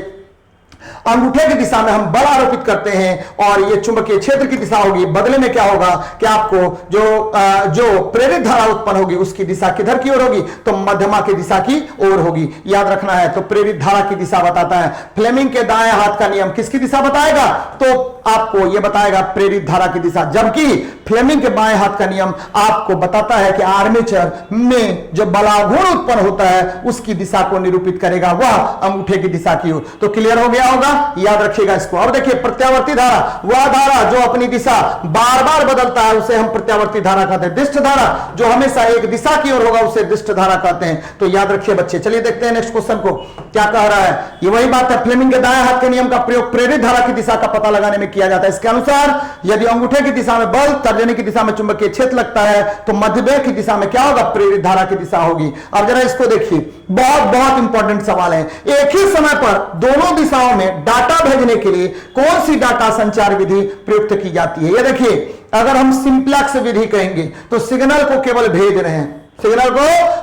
अंगूठे की दिशा में हम बल आरोपित करते हैं और ये चुंबकीय क्षेत्र की दिशा होगी। बदले में क्या होगा कि आपको जो प्रेरित धारा उत्पन्न होगी उसकी दिशा किधर की ओर होगी, तो मध्यमा की दिशा की ओर होगी। याद रखना है, तो प्रेरित धारा की दिशा बताता है। फ्लेमिंग के दाएं हाथ का नियम किसकी दिशा बताएगा, तो आपको यह बताएगा प्रेरित धारा की दिशा। जबकि फ्लेमिंग के बाएं हाथ का नियम आपको बताता है कि आर्मेचर में जो बलाघूर्ण उत्पन्न होता है उसकी दिशा को निरूपित करेगा, वह अंगूठे की दिशा की ओर। तो क्लियर हो गया होगा, याद रखिएगा इसको। अब देखिए प्रत्यावर्ती धारा, वह धारा जो अपनी दिशा बार बार बदलता है उसे हम प्रत्यावर्ती धारा कहते हैं। दिष्ट धारा जो हमेशा एक दिशा की ओर होगा उसे दिष्ट धारा कहते हैं। तो याद रखिए बच्चे। चलिए देखते हैं नेक्स्ट क्वेश्चन को क्या कह रहा है। ये वही बात है, फ्लेमिंग के दाएं हाथ के नियम का प्रयोग प्रेरित धारा की दिशा का पता लगाने में किया जाता है। इसके अनुसार यदि अंगूठे की दिशा में बल, तर्जनी की दिशा में चुंबकीय क्षेत्र लगता है तो मध्यम की दिशा में क्या होगा, प्रेरित धारा की दिशा होगी। अब जरा इसको देखिए, बहुत इंपॉर्टेंट सवाल है। एक ही समय पर दोनों दिशाओं में डाटा भेजने के लिए कौन सी डाटा संचार विधि प्रयुक्त की जाती है। ये देखिए अगर हम सिंप्लेक्स विधि कहेंगे तो सिग्नल को केवल भेज रहे हैं, सिग्नल को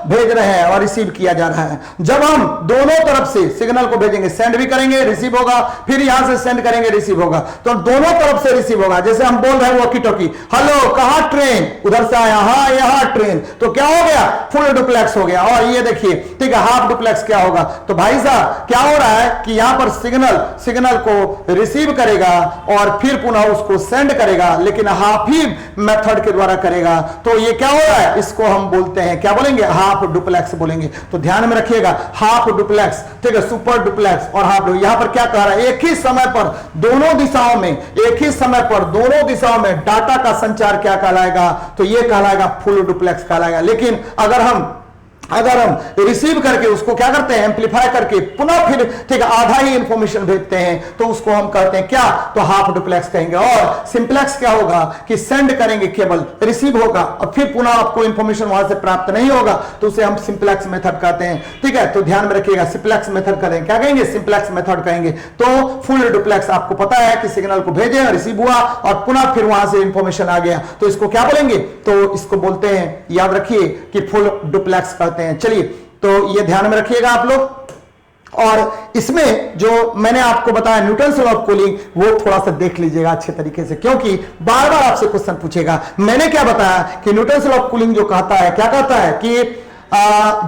भेज रहे हैं और रिसीव किया जा रहा है। जब हम दोनों तरफ से सिग्नल को भेजेंगे, सेंड भी करेंगे रिसीव होगा, फिर यहां से सेंड करेंगे रिसीव होगा, तो दोनों तरफ से रिसीव होगा। जैसे हम बोल रहे हैं वॉकी टॉकी, हेलो कहां ट्रेन, उधर से आया, हाँ यहां ट्रेन, तो क्या हो गया, फुल डुप्लेक्स हो गया। और ये देखिए ठीक है हाफ डुप्लेक्स क्या होगा, तो भाई साहब क्या हो रहा है कि यहां पर सिग्नल को रिसीव करेगा और फिर पुनः उसको सेंड करेगा, लेकिन हाफ ही मेथड के द्वारा करेगा। तो ये क्या हो रहा है, इसको हम बोलते हैं क्या बोलेंगे, हाफ डुप्लेक्स बोलेंगे। तो ध्यान में रखिएगा हाफ डुप्लेक्स, ठीक है सुपर डुप्लेक्स और हाफ। यहां पर क्या कह रहा है, एक ही समय पर दोनों दिशाओं में, एक ही समय पर दोनों दिशाओं में डाटा का संचार क्या कहलाएगा, तो यह कहलाएगा फुल डुप्लेक्स कहलाएगा। लेकिन अगर हम अगर हम रिसीव करके उसको क्या करते हैं, एम्पलीफाई करके पुनः फिर ठीक आधा ही इंफॉर्मेशन भेजते हैं, तो उसको हम कहते हैं क्या, तो हाफ डुप्लेक्स कहेंगे। और सिंप्लेक्स क्या होगा कि सेंड करेंगे केवल, रिसीव होगा और फिर पुनः आपको इंफॉर्मेशन वहां से प्राप्त नहीं होगा, तो उसे हम सिंप्लेक्स मेथड कहते हैं। ठीक है, तो ध्यान में रखिएगा, सिंप्लेक्स मेथड करेंगे, क्या कहेंगे, सिंप्लेक्स मेथड कहेंगे। तो फुल डुप्लेक्स आपको पता है कि सिग्नल को भेजे, रिसीव हुआ और पुनः फिर वहां से इंफॉर्मेशन आ गया, तो इसको क्या बोलेंगे, तो इसको बोलते हैं, याद रखिए कि फुल डुप्लेक्स कहते हैं। चलिए, तो ये ध्यान में रखिएगा आप लोग। और इसमें जो मैंने आपको बताया न्यूटन्स लॉ ऑफ कूलिंग, वो थोड़ा सा देख लीजिएगा अच्छे तरीके से, क्योंकि बार बार आपसे क्वेश्चन पूछेगा। मैंने क्या बताया कि न्यूटन्स लॉ ऑफ कूलिंग जो कहता है, क्या कहता है कि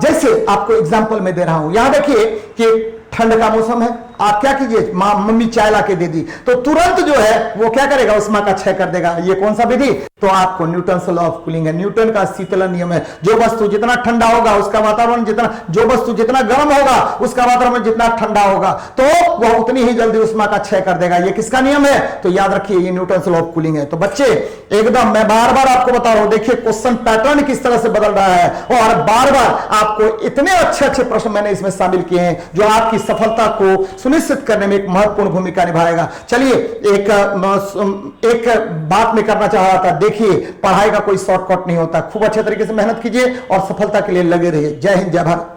जैसे आपको एग्जांपल में दे रहा हूं, यहां देखिए कि ठंड का मौसम है, आप क्या कीजिए, मम्मी चाय ला के दे दी, तो तुरंत जो है वो क्या करेगा, उष्मा का क्षय कर देगा। ये कौन सा विधि, तो आपको न्यूटन्स लॉ ऑफ कूलिंग है, न्यूटन का शीतलन नियम है। जो वस्तु जितना ठंडा होगा उसका वातावरण जितना, जो वस्तु जितना गर्म होगा उसका वातावरण जितना ठंडा होगा, तो वह उतनी ही जल्दी उष्मा का क्षय कर देगा। ये किसका नियम है, तो याद रखिए ये न्यूटन्स लॉ ऑफ कूलिंग है। तो बच्चे एकदम मैं बार बार आपको बता रहा हूं, देखिए क्वेश्चन पैटर्न किस तरह से बदल रहा है, और बार बार आपको इतने अच्छे अच्छे प्रश्न मैंने इसमें शामिल किए हैं जो आपकी सफलता को सुनिश्चित करने में एक महत्वपूर्ण भूमिका निभाएगा। चलिए, एक बात मैं करना चाह रहा था, देखिए पढ़ाई का कोई शॉर्टकट नहीं होता, खूब अच्छे तरीके से मेहनत कीजिए और सफलता के लिए लगे रहिए। जय हिंद, जय भारत।